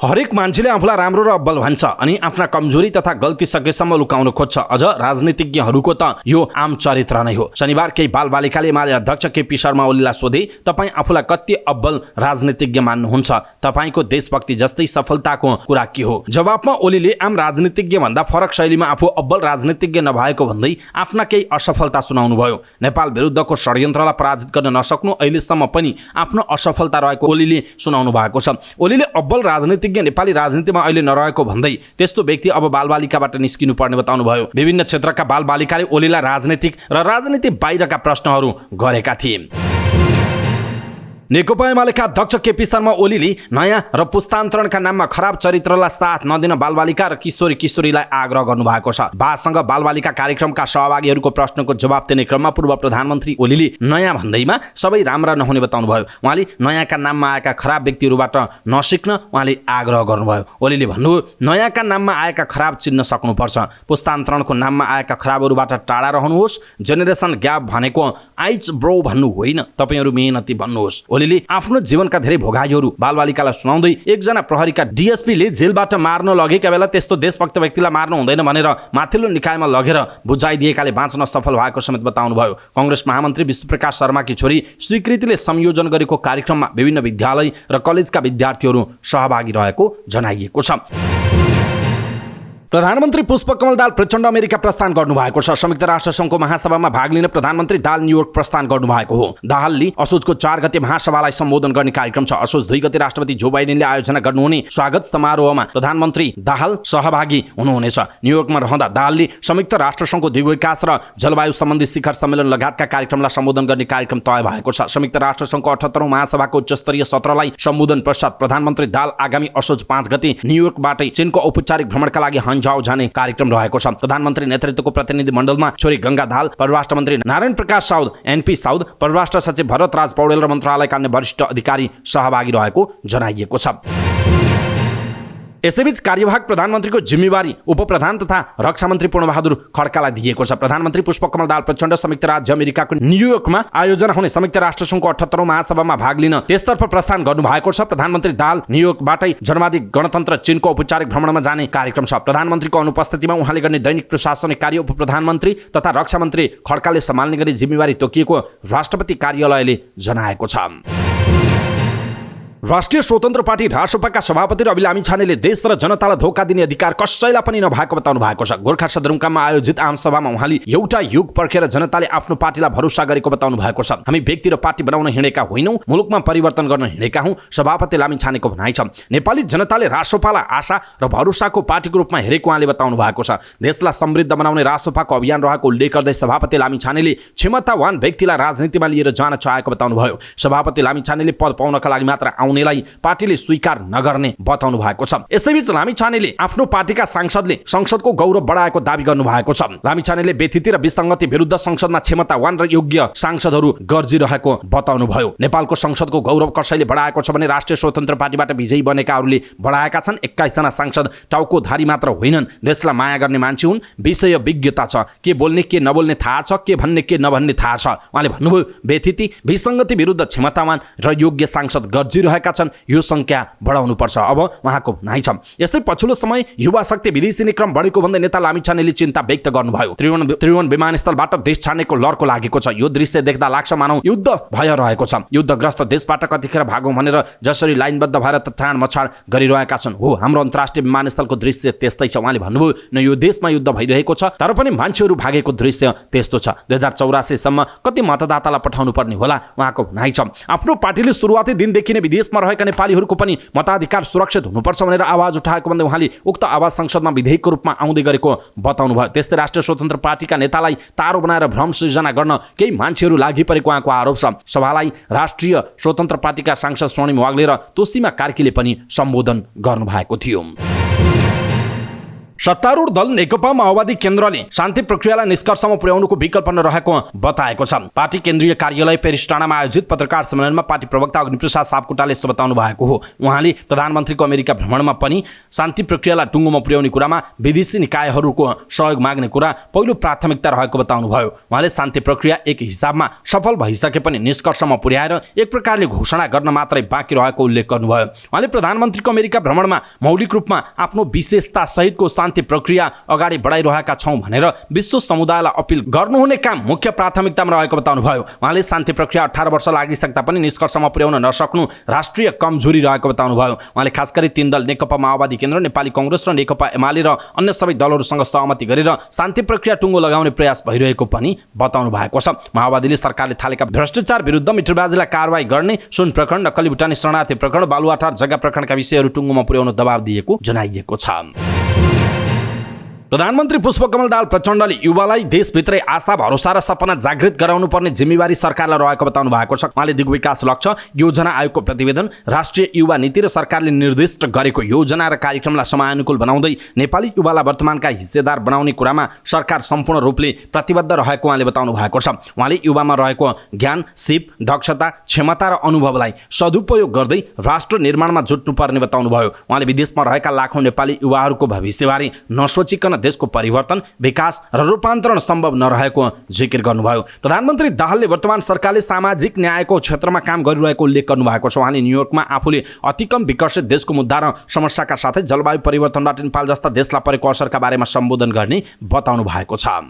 हरेक मान्छेले आफूलाई राम्रो र अब्बल भन्छ अनि आफ्ना कमजोरी तथा गल्ती सकेसम्म लुकाउन खोज्छ। अझ राजनीतिज्ञहरूको त यो आम चरित्र नै हो। शनिबार केही बालबालिकाले एमाले अध्यक्ष केपी शर्मा ओलीलाई सोधे, तपाईँ आफूलाई कति अब्बल राजनीतिज्ञ मान्नुहुन्छ? तपाईँको देशभक्ति जस्तै सफलताको कुरा के हो? जवाबमा ओलीले आम राजनीतिज्ञ भन्दा फरक शैलीमा आफू अब्बल राजनीतिज्ञ नभएको भन्दै आफ्ना केही असफलता सुनाउनु भयो। नेपाल विरुद्धको षड्यन्त्रलाई पराजित गर्न नसक्नु अहिलेसम्म पनि आफ्नो असफलता रहेको ओलीले सुनाउनु भएको छ। ओलीले अब्बल राजनीतिज्ञ नेपाली राजनीतिमा अहिले नरहेको भन्दै त्यस्तो व्यक्ति अब बालबालिकाबाट निस्किनु पर्ने बताउनु भयो। विभिन्न क्षेत्रका बालबालिकाले ओलीलाई राजनीतिक र राजनीति बाहिरका प्रश्नहरू गरेका थिए। नेकपा एमालेका अध्यक्ष केपी शर्मा ओलीले नयाँ र पुस्तान्तरणका नाममा खराब चरित्रलाई साथ नदिन बालबालिका र किशोरी किशोरीलाई आग्रह गर्नुभएको छ। भाषसँग बालबालिका कार्यक्रमका सहभागीहरूको प्रश्नको जवाब दिने क्रममा पूर्व प्रधानमन्त्री ओलीले नयाँ भन्दैमा सबै राम्रा नहुने बताउनुभयो। उहाँले नयाँका नाममा आएका खराब व्यक्तिहरूबाट नसिक्न उहाँले आग्रह गर्नुभयो। ओलीले भन्नुभयो, नयाँका नाममा आएका खराब चिन्न सक्नुपर्छ। पुस्तान्तरणको नाममा आएका खराबहरूबाट टाढा रहनुहोस्। जेनेरेसन ग्याप भनेको आइज ब्रो भन्नु होइन, तपाईँहरू मेहनती भन्नुहोस्। ओलीले आफ्नो जीवनका धेरै भोगाईहरू बालबालिकालाई सुनाउँदै एकजना प्रहरीका डीएसपीले जेलबाट मार्न लगेका बेला त्यस्तो देशभक्त व्यक्तिलाई मार्नु हुँदैन भनेर माथिल्लो निकायमा लगेर बुझाइदिएकाले बाँच्न सफल भएको समेत बताउनुभयो। कांग्रेस महामन्त्री विष्णुप्रकाश शर्माकी छोरी स्वीकृतिले संयोजन गरेको कार्यक्रममा विभिन्न विद्यालय र कलेजका विद्यार्थीहरू सहभागी रहेको जनाइएको छ। प्रधानमन्त्री पुष्पकमल दाहाल प्रचण्ड अमेरिका प्रस्थान गर्नुभएको छ। संयुक्त राष्ट्र संघको महासभामा भाग लिन प्रधानमन्त्री दाहाल न्युयोर्क प्रस्थान गर्नुभएको हो। दाहालले असोजको 4 गते महासभालाई सम्बोधन गर्ने कार्यक्रम छ। असोज 2 गते राष्ट्रपति जो बाइडेनले आयोजना गर्नुहुने स्वागत समारोहमा प्रधानमन्त्री दाहाल सहभागी हुनुहुनेछ। न्युयोर्कमा रहँदा दाहालले संयुक्त राष्ट्र संघको द्वीपविकास र जलवायु सम्बन्धी शिखर सम्मेलन लगायतका कार्यक्रमलाई सम्बोधन गर्ने कार्यक्रम तय भएको छ। संयुक्त राष्ट्र संघको 78औं महासभाको उच्चस्तरीय सत्रलाई सम्बोधन पश्चात प्रधानमन्त्री दाहाल आगामी असोज 5 गते न्युयोर्कबाटै चीनको औपचारिक भ्रमणका लागि जाओ जाने कार्यक्रम रहेको छ। प्रधानमन्त्री नेतृत्वको प्रतिनिधि मण्डलमा छोरी गंगा दाहाल, परराष्ट्र मन्त्री नारायण प्रकाश साउद, एनपी साउद, परराष्ट्र सचिव भरत राज पौडेल र मन्त्रालयका अन्य वरिष्ठ अधिकारी सहभागी रहेको जनाइएको छ। यसैबीच कार्यवाहक प्रधानमन्त्रीको जिम्मेवारी उपप्रधान तथा रक्षा मन्त्री पूर्णबहादुर खड्कालाई दिएको छ। प्रधानमन्त्री पुष्पकमल दाहाल प्रचण्ड संयुक्त राज्य अमेरिकाको न्युयोर्कमा आयोजना हुने संयुक्त राष्ट्र संघको 78औं महासभामा भाग लिन त्यसतर्फ प्रस्थान गर्नुभएको छ। प्रधानमन्त्री दाहाल न्युयोर्कबाटै जनवादी गणतन्त्र चीनको औपचारिक भ्रमणमा जाने कार्यक्रम छ। प्रधानमन्त्रीको अनुपस्थितिमा उहाँले गर्ने दैनिक प्रशासनिक कार्य उपप्रधानमन्त्री तथा रक्षा मन्त्री खड्काले सम्हाल्ने गरी जिम्मेवारी तोकिएको राष्ट्रपति कार्यालयले जनाएको छ। राष्ट्रिय स्वतन्त्र पार्टी रासपाका सभापति रवि लामिछानेले देश र जनतालाई धोका दिने अधिकार कसैलाई पनि नभएको बताउनु भएको छ। गोर्खा सदरमुकाममा आयोजित आमसभामा उहाँले एउटा युग पर्खेर जनताले आफ्नो पार्टीलाई भरोसा गरेको बताउनु भएको छ। हामी व्यक्ति र पार्टी बनाउन हिँडेका होइनौं, मुलुकमा परिवर्तन गर्न हिँडेका हौं, सभापति लामिछानेको भनाइ छ। नेपाली जनताले रासपालाई आशा र भरोसाको पार्टीको रूपमा हेरेको उहाँले बताउनु भएको छ। देशलाई समृद्ध बनाउने रासपाको अभियान रहेको उल्लेख गर्दै सभापति लामिछानेले क्षमतावान व्यक्तिलाई राजनीतिमा लिएर जान चाहेको बताउनु भयो। सभापति लामिछानेले पद पाउनका लागि मात्र उनीलाई पार्टीले स्वीकार नगर्ने बताउनु भएको छ। यसैबीच लामिछानेले आफ्नो पार्टीका सांसदले संसदको गौरव बढाएको दाबी गर्नु भएको छ। लामिछानेले व्यथिति र विसङ्गति विरुद्ध संसदमा क्षमतावान र योग्य सांसदहरू गर्जिरहेको बताउनु भयो। नेपालको संसदको गौरव कसैले बढाएको छ भने राष्ट्रिय स्वतन्त्र पार्टीबाट विजयी बनेकाहरूले बढाएका छन्। 21 जना सांसद टाउकोधारी मात्र होइनन्, देशलाई माया गर्ने मान्छे हुन्। विषय विज्ञता छ, के बोल्ने के नबोल्ने थाहा छ, के भन्ने के नभन्ने थाहा छ। उहाँले भन्नुभयो व्यथिति विसङ्गति विरुद्ध क्षमतावान र योग्य सांसद गर्जिरहेका रहेका छन्, यो संख्या बढाउनुपर्छ, अब उहाँको भनाइ छ। यस्तै पछिल्लो समय युवा शक्ति विदेशी क्रम बढेको भन्दै नेता लामिछानेले चिन्ता व्यक्त गर्नुभयो। त्रिभुवन विमानस्थलबाट देश छाड्नेको लड्को लागेको छ। यो दृश्य देख्दा लाग्छ मानौ युद्ध भइरहेको छ। युद्धग्रस्त देशबाट कतिखेर भागौँ भनेर जसरी लाइनबद्ध भएर तत्काल मछाड गरिरहेका छन्, हो हाम्रो अन्तर्राष्ट्रिय विमानस्थलको दृश्य त्यस्तै छ। उहाँले भन्नुभयो न यो देशमा युद्ध भइरहेको छ तर पनि मान्छेहरू भागेको दृश्य त्यस्तो छ। 2084 सम्म कति मतदातालाई पठाउनु पर्ने होला, उहाँको भनाइ छ। आफ्नो पार्टीले सुरुवाती दिनदेखि नै विदेशमा रहेका नेपालीहरूको पनि मताधिकार सुरक्षित हुनुपर्छ भनेर आवाज उठाएको भन्दै उहाँले उक्त आवाज संसदमा विधेयकको रूपमा आउँदै गरेको बताउनु भयो। त्यस्तै राष्ट्रिय स्वतन्त्र पार्टीका नेतालाई तारो बनाएर भ्रम सृजना गर्न केही मान्छेहरू लागि परेको उहाँको आरोप छ। सभालाई राष्ट्रिय स्वतन्त्र पार्टीका सांसद स्वर्णिम वाग्ले र तोसीमा कार्कीले पनि सम्बोधन गर्नुभएको थियो। सत्तारूढ दल नेकपा माओवादी केन्द्रले शान्ति प्रक्रियालाई निष्कर्षमा पुर्याउनुको विकल्प नरहेको बताएको छ। पार्टी केन्द्रीय कार्यालय पेरिस टाढामा आयोजित पत्रकार सम्मेलनमा पार्टी प्रवक्ता अग्निप्रसाद सापकोटाले यस्तो बताउनु भएको हो। उहाँले प्रधानमन्त्रीको अमेरिका भ्रमणमा पनि शान्ति प्रक्रियालाई टुङ्गोमा पुर्याउने कुरामा विदेशी निकायहरूको सहयोग माग्ने कुरा पहिलो प्राथमिकता रहेको बताउनु भयो। उहाँले शान्ति प्रक्रिया एक हिसाबमा सफल भइसके पनि निष्कर्षमा पुर्याएर एक प्रकारले घोषणा गर्न मात्रै बाँकी रहेको उल्लेख गर्नुभयो। उहाँले प्रधानमन्त्रीको अमेरिका भ्रमणमा मौलिक रूपमा आफ्नो विशेषता सहितको शान्ति प्रक्रिया अगाडि बढाइरहेका छौं भनेर विश्व समुदायलाई अपील गर्नुहुने काम मुख्य प्राथमिकतामा रहेको बताउनु भयो। उहाँले शान्ति प्रक्रिया 18 वर्ष लागिसक्दा पनि निष्कर्षमा पुर्याउन नसक्नु राष्ट्रिय कमजोरी रहेको बताउनु भयो। उहाँले खास गरी 3 दल नेकपा माओवादी केन्द्र, नेपाली कांग्रेस र नेकपा एमाले र अन्य सबै दलहरूसँग सहमति गरेर शान्ति प्रक्रिया टुङ्गो लगाउने प्रयास भइरहेको पनि बताउनु भएको छ। माओवादीले सरकारले थालेका भ्रष्टाचार विरुद्ध मित्रबाजीलाई कारबाही गर्ने, सुन प्रकरण, नक्कली भुटानी शरणार्थी प्रकरण, बालुवाटार जग्गा प्रकरणका विषयहरू टुङ्गोमा पुर्याउन दबाब दिएको जनाइएको छ। प्रधानमन्त्री पुष्पकमल दाहाल प्रचण्डले युवालाई देशभित्रै आशा, भरोसा र सपना जागृत गराउनु पर्ने जिम्मेवारी सरकारलाई रहेको बताउनु भएको छ। उहाँले दिगो विकास लक्ष्य योजना आयोगको प्रतिवेदन, राष्ट्रिय युवा नीति र सरकारले निर्दिष्ट गरेको योजना र कार्यक्रमलाई समयानुकूल बनाउँदै नेपाली युवालाई वर्तमानका हिस्सेदार बनाउने कुरामा सरकार सम्पूर्ण रूपले प्रतिबद्ध रहेको उहाँले बताउनु भएको छ। उहाँले युवामा रहेको ज्ञान, सिप, दक्षता, क्षमता र अनुभवलाई सदुपयोग गर्दै राष्ट्र निर्माणमा जुट्नुपर्ने बताउनु भयो। उहाँले विदेशमा रहेका लाखौं नेपाली युवाहरूको भविष्यबारे नसोचिकन देशको परिवर्तन, विकास र रूपान्तरण सम्भव नरहेको जिकिर गर्नुभयो। प्रधानमन्त्री दाहालले वर्तमान सरकारले सामाजिक न्यायको क्षेत्रमा काम गरिरहेको उल्लेख गर्नुभएको छ। उहाँले न्युयोर्कमा आफूले अति कम विकसित देशको मुद्दा र समस्याका साथै जलवायु परिवर्तनबाट नेपाल जस्ता देशलाई परेको असरका बारेमा सम्बोधन गर्ने बताउनु भएको छ।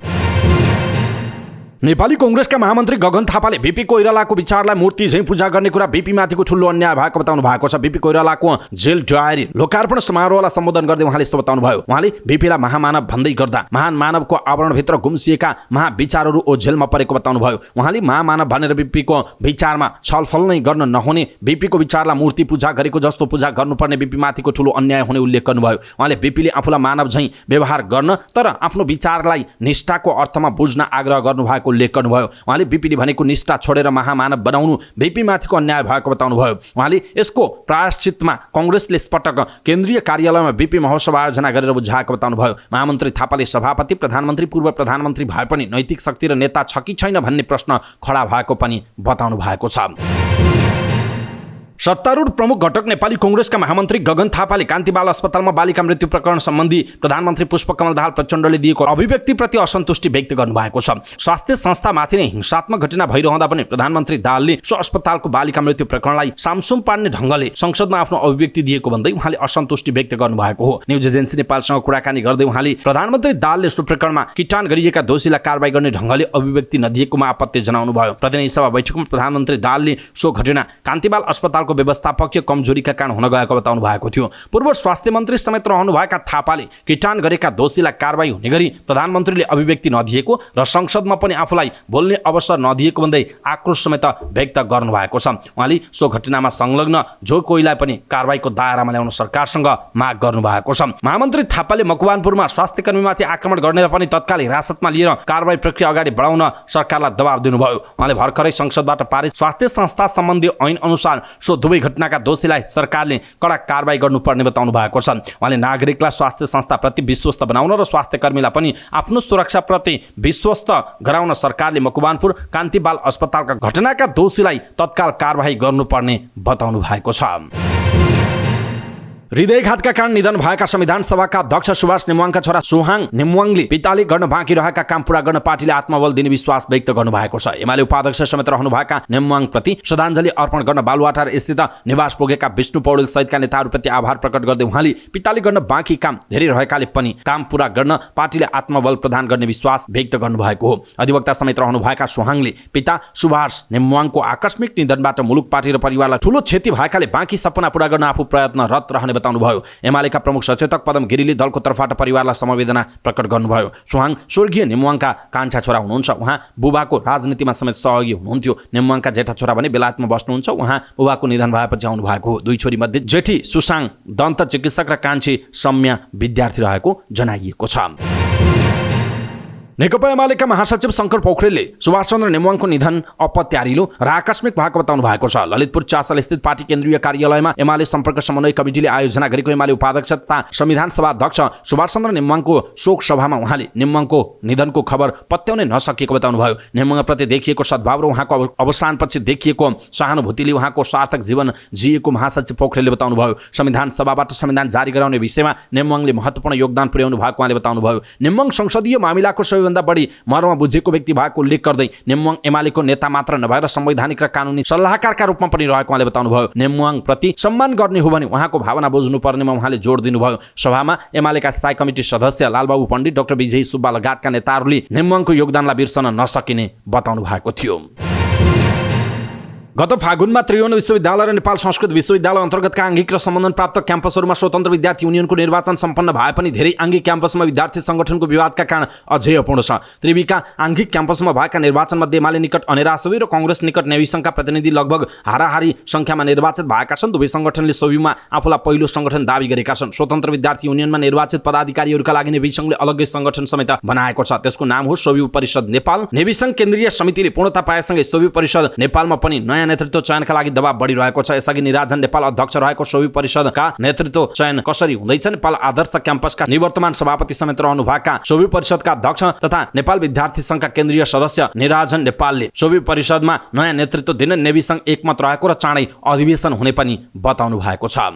नेपाली कांग्रेसका महामन्त्री गगन थापाले बीपी कोइरालाको विचारलाई मूर्ति झैं पूजा गर्ने कुरा बीपी माथिको ठूलो अन्याय भएको बताउनु भएको छ। बीपी कोइरालाको जेल डायरी लोकार्पण समारोहलाई सम्बोधन गर्दै उहाँले यस्तो बताउनु भयो। उहाँले बीपीलाई महामानव भन्दै गर्दा महान मानवको आवरणभित्र गुम्सिएका महाविचारहरू ओझेलमा परेको बताउनु भयो। उहाँले महामानव भनेर बीपीको विचारमा छलफल नै गर्न नहुने, बीपीको विचारलाई मूर्ति पूजा गरेको जस्तो पूजा गर्नुपर्ने बीपी माथिको ठूलो अन्याय हुने उल्लेख गर्नुभयो। उहाँले बीपीले आफूलाई मानव झैं व्यवहार गर्न तर आफ्नो विचारलाई निष्ठाको अर्थमा बुझ्न आग्रह गर्नुभएको उल्लेख गर्नुभयो। उहाँले बीपीले भनेको निष्ठा छोडेर महामानव बनाउनु बीपी माथिको अन्याय भएको बताउनु भयो। उहाँले यसको प्रायश्चितमा कांग्रेसले पटक केन्द्रीय कार्यालयमा बीपी महोत्सव आयोजना गरेर बुझाएको बताउनु भयो। महामन्त्री थापाले सभापति, प्रधानमन्त्री, पूर्व प्रधानमन्त्री भए पनि नैतिक शक्ति र नेता छ कि छैन भन्ने प्रश्न खडा भएको पनि बताउनु भएको छ। सत्तारूढ प्रमुख घटक नेपाली कांग्रेसका महामन्त्री गगन थापाले कान्ति बाल अस्पतालमा बालिका मृत्यु प्रकरण सम्बन्धी प्रधानमन्त्री पुष्पकमल दाहाल प्रचण्डले दिएको अभिव्यक्तिप्रति असन्तुष्टि व्यक्त गर्नुभएको छ। स्वास्थ्य संस्थामाथि नै हिंसात्मक घटना भइरहँदा पनि प्रधानमन्त्री दाहालले सो अस्पतालको बालिका मृत्यु प्रकरणलाई सामसुम पार्ने ढङ्गले संसदमा आफ्नो अभिव्यक्ति दिएको भन्दै उहाँले असन्तुष्टि व्यक्त गर्नुभएको हो। न्युज एजेन्सी नेपालसँग कुराकानी गर्दै उहाँले प्रधानमन्त्री दाहालले सो प्रकरणमा किटान गरिएका दोषीलाई कारबाही गर्ने ढङ्गले अभिव्यक्ति नदिएकोमा आपत्ति जनाउनु भयो। प्रतिनिधि सभा बैठकमा प्रधानमन्त्री दाहालले सो घटना कान्ति बाल अस्पतालको व्यवस्थापकीय कमजोरीका कारण हुन गएको बताउनु भएको थियो। पूर्व स्वास्थ्य मन्त्री समेत रहनुभएका थापाले किटान गरेका दोषीलाई कारबाही हुने गरी प्रधानमन्त्रीले अभिव्यक्ति नदिएको र संसदमा पनि आफूलाई बोल्ने अवसर नदिएको भन्दै आक्रोश समेत व्यक्त गर्नुभएको छ। उहाँले सो घटनामा संलग्न जो कोहीलाई पनि कारबाहीको दायरामा ल्याउन सरकारसँग माग गर्नुभएको छ। महामन्त्री थापाले मकवानपुरमा स्वास्थ्य कर्मीमाथि आक्रमण गर्ने पनि तत्काल हिरासतमा लिएर कारबाही प्रक्रिया अगाडि बढाउन सरकारलाई दबाब दिनुभयो। उहाँले भर्खरै संसदबाट पारित स्वास्थ्य संस्था सम्बन्धी ऐन अनुसार सो दुवै घटनाका दोषीलाई सरकारले कडा कारबाही गर्नुपर्ने बताउनु भएको छ। उहाँले नागरिकलाई स्वास्थ्य संस्थाप्रति विश्वस्त बनाउन र स्वास्थ्य कर्मीलाई पनि आफ्नो सुरक्षाप्रति विश्वस्त गराउन सरकारले मकवानपुर कान्ति बाल अस्पतालका घटनाका दोषीलाई तत्काल कारबाही गर्नुपर्ने बताउनु भएको छ। हृदयघातका कारण निधन भएका संविधान सभाका अध्यक्ष सुभाष नेमुवाङका छोरा सुहाङ नेमुवाङले पिताले गर्न बाँकी रहेका काम पूरा गर्न पार्टीले आत्मबल दिने विश्वास व्यक्त गर्नुभएको छ। एमाले उपाध्यक्ष समेत रहनुभएका नेमुवाङप्रति श्रद्धाञ्जली अर्पण गर्न बालुवाटार स्थित निवास पुगेका विष्णु पौडेल सहितका नेताहरूप्रति आभार प्रकट गर्दै उहाँले पिताले गर्न बाँकी काम धेरै रहेकाले पनि काम पूरा गर्न पार्टीले आत्मबल प्रदान गर्ने विश्वास व्यक्त गर्नुभएको हो। अधिवक्ता समेत रहनुभएका सुहाङले पिता सुभाष नेमुवाङको आकस्मिक निधनबाट मुलुक पार्टी र परिवारलाई ठूलो क्षति भएकाले बाँकी सपना पूरा गर्न आफू प्रयत्नरत रहने बताउनुभयो। एमालेका प्रमुख सचेतक पदम गिरीले दलको तर्फबाट परिवारलाई समवेदना प्रकट गर्नुभयो। सुहाङ स्वर्गीय नेमुवाङका कान्छा छोरा हुनुहुन्छ। उहाँ बुबाको राजनीतिमा समेत सहयोगी हुनुहुन्थ्यो। नेमुवाङका जेठा छोरा भने बेलायतमा बस्नुहुन्छ। उहाँ बुबाको निधन भएपछि आउनु भएको हो। दुई छोरी मध्ये जेठी सुसाङ दन्त चिकित्सक र कान्छी सम्या विद्यार्थी रहेको जनाइएको छ। नेकपा एमालेका महासचिव शङ्कर पोखरेलले सुभाषचन्द्र नेमुवाङको निधन अपत्यारिलो र आकस्मिक भएको बताउनु भएको छ। ललितपुर चासल स्थित पार्टी केन्द्रीय कार्यालयमा एमाले सम्पर्क समन्वय कमिटीले आयोजना गरेको एमाले उपाध्यक्ष तथा संविधान सभा अध्यक्ष सुभाषचन्द्र नेमुवाङको शोक सभामा उहाँले नेमुवाङको निधनको खबर पत्याउनै नसकेको बताउनुभयो। नेमुवाङप्रति देखिएको सद्भाव र उहाँको अवसानपछि देखिएको सहानुभूतिले उहाँको सार्थक जीवन जिएको महासचिव पोखरेलले बताउनुभयो। संविधान सभाबाट संविधान जारी गराउने विषयमा नेमुवाङले महत्त्वपूर्ण योगदान पुर्याउनु भएको उहाँले बताउनुभयो। नेमुवाङ संसदीय मामिलाको सबैभन्दा बढी मर्म बुझेको व्यक्ति भएको उल्लेख गर्दै नेमुवाङ एमालेको नेता मात्र नभएर संवैधानिक र कानुनी सल्लाहकारका रूपमा पनि रहेको उहाँले बताउनुभयो। नेमुवाङ प्रति सम्मान गर्ने हो भने उहाँको भावना बुझ्नुपर्नेमा उहाँले जोड दिनुभयो। सभामा एमालेका स्थायी कमिटी सदस्य लालबाबु पण्डित, डाक्टर विजय सुब्बा लगायतका नेताहरूले नेमुवाङको योगदानलाई बिर्सन नसकिने बताउनु भएको थियो। गत फागुनमा त्रिभुवन विश्वविद्यालय र नेपाल संस्कृत विश्वविद्यालय अन्तर्गतका आङ्गिक र सम्बन्धन प्राप्त क्याम्पसहरूमा स्वतन्त्र विद्यार्थी युनियनको निर्वाचन सम्पन्न भए पनि धेरै आङ्गिक क्याम्पसमा विद्यार्थी सङ्गठनको विवादका कारण अझै अपूर्ण छ। त्रिविका आङ्गिक क्याम्पसमा भएका निर्वाचनमध्ये एमाले निकट अनेरा सोभी र कङ्ग्रेस निकट नेवी सङ्घका प्रतिनिधि लगभग हाराहारी सङ्ख्यामा निर्वाचित भएका छन्। दुवै सङ्गठनले सोभीमा आफूलाई पहिलो सङ्गठन दावी गरेका छन्। स्वतन्त्र विद्यार्थी युनियनमा निर्वाचित पदाधिकारीहरूका लागि नेवी सङ्घले अलग्गै सङ्गठन समेत बनाएको छ। त्यसको नाम हो सोभी परिषद नेपाल। नेवी सङ्घ केन्द्रीय समितिले पूर्णता पाएसँगै सोभी परिषद नेपालमा पनि नयाँ नेतृत्व चयनका लागि दबाव बढिरहेको छ। यसअघि निराजन नेपाल अध्यक्ष रहेको सोभी परिषदका नेतृत्व चयन कसरी हुँदैछ? नेपाल आदर्श क्याम्पसका निवर्तमान सभापति समेत रहनुभएका सोभी परिषदका अध्यक्ष तथा नेपाल विद्यार्थी सङ्घका केन्द्रीय सदस्य निराजन नेपालले सोभी परिषदमा नयाँ नेतृत्व दिन नेवी सङ्घ एकमत रहेको र चाँडै अधिवेशन हुने पनि बताउनु भएको छ।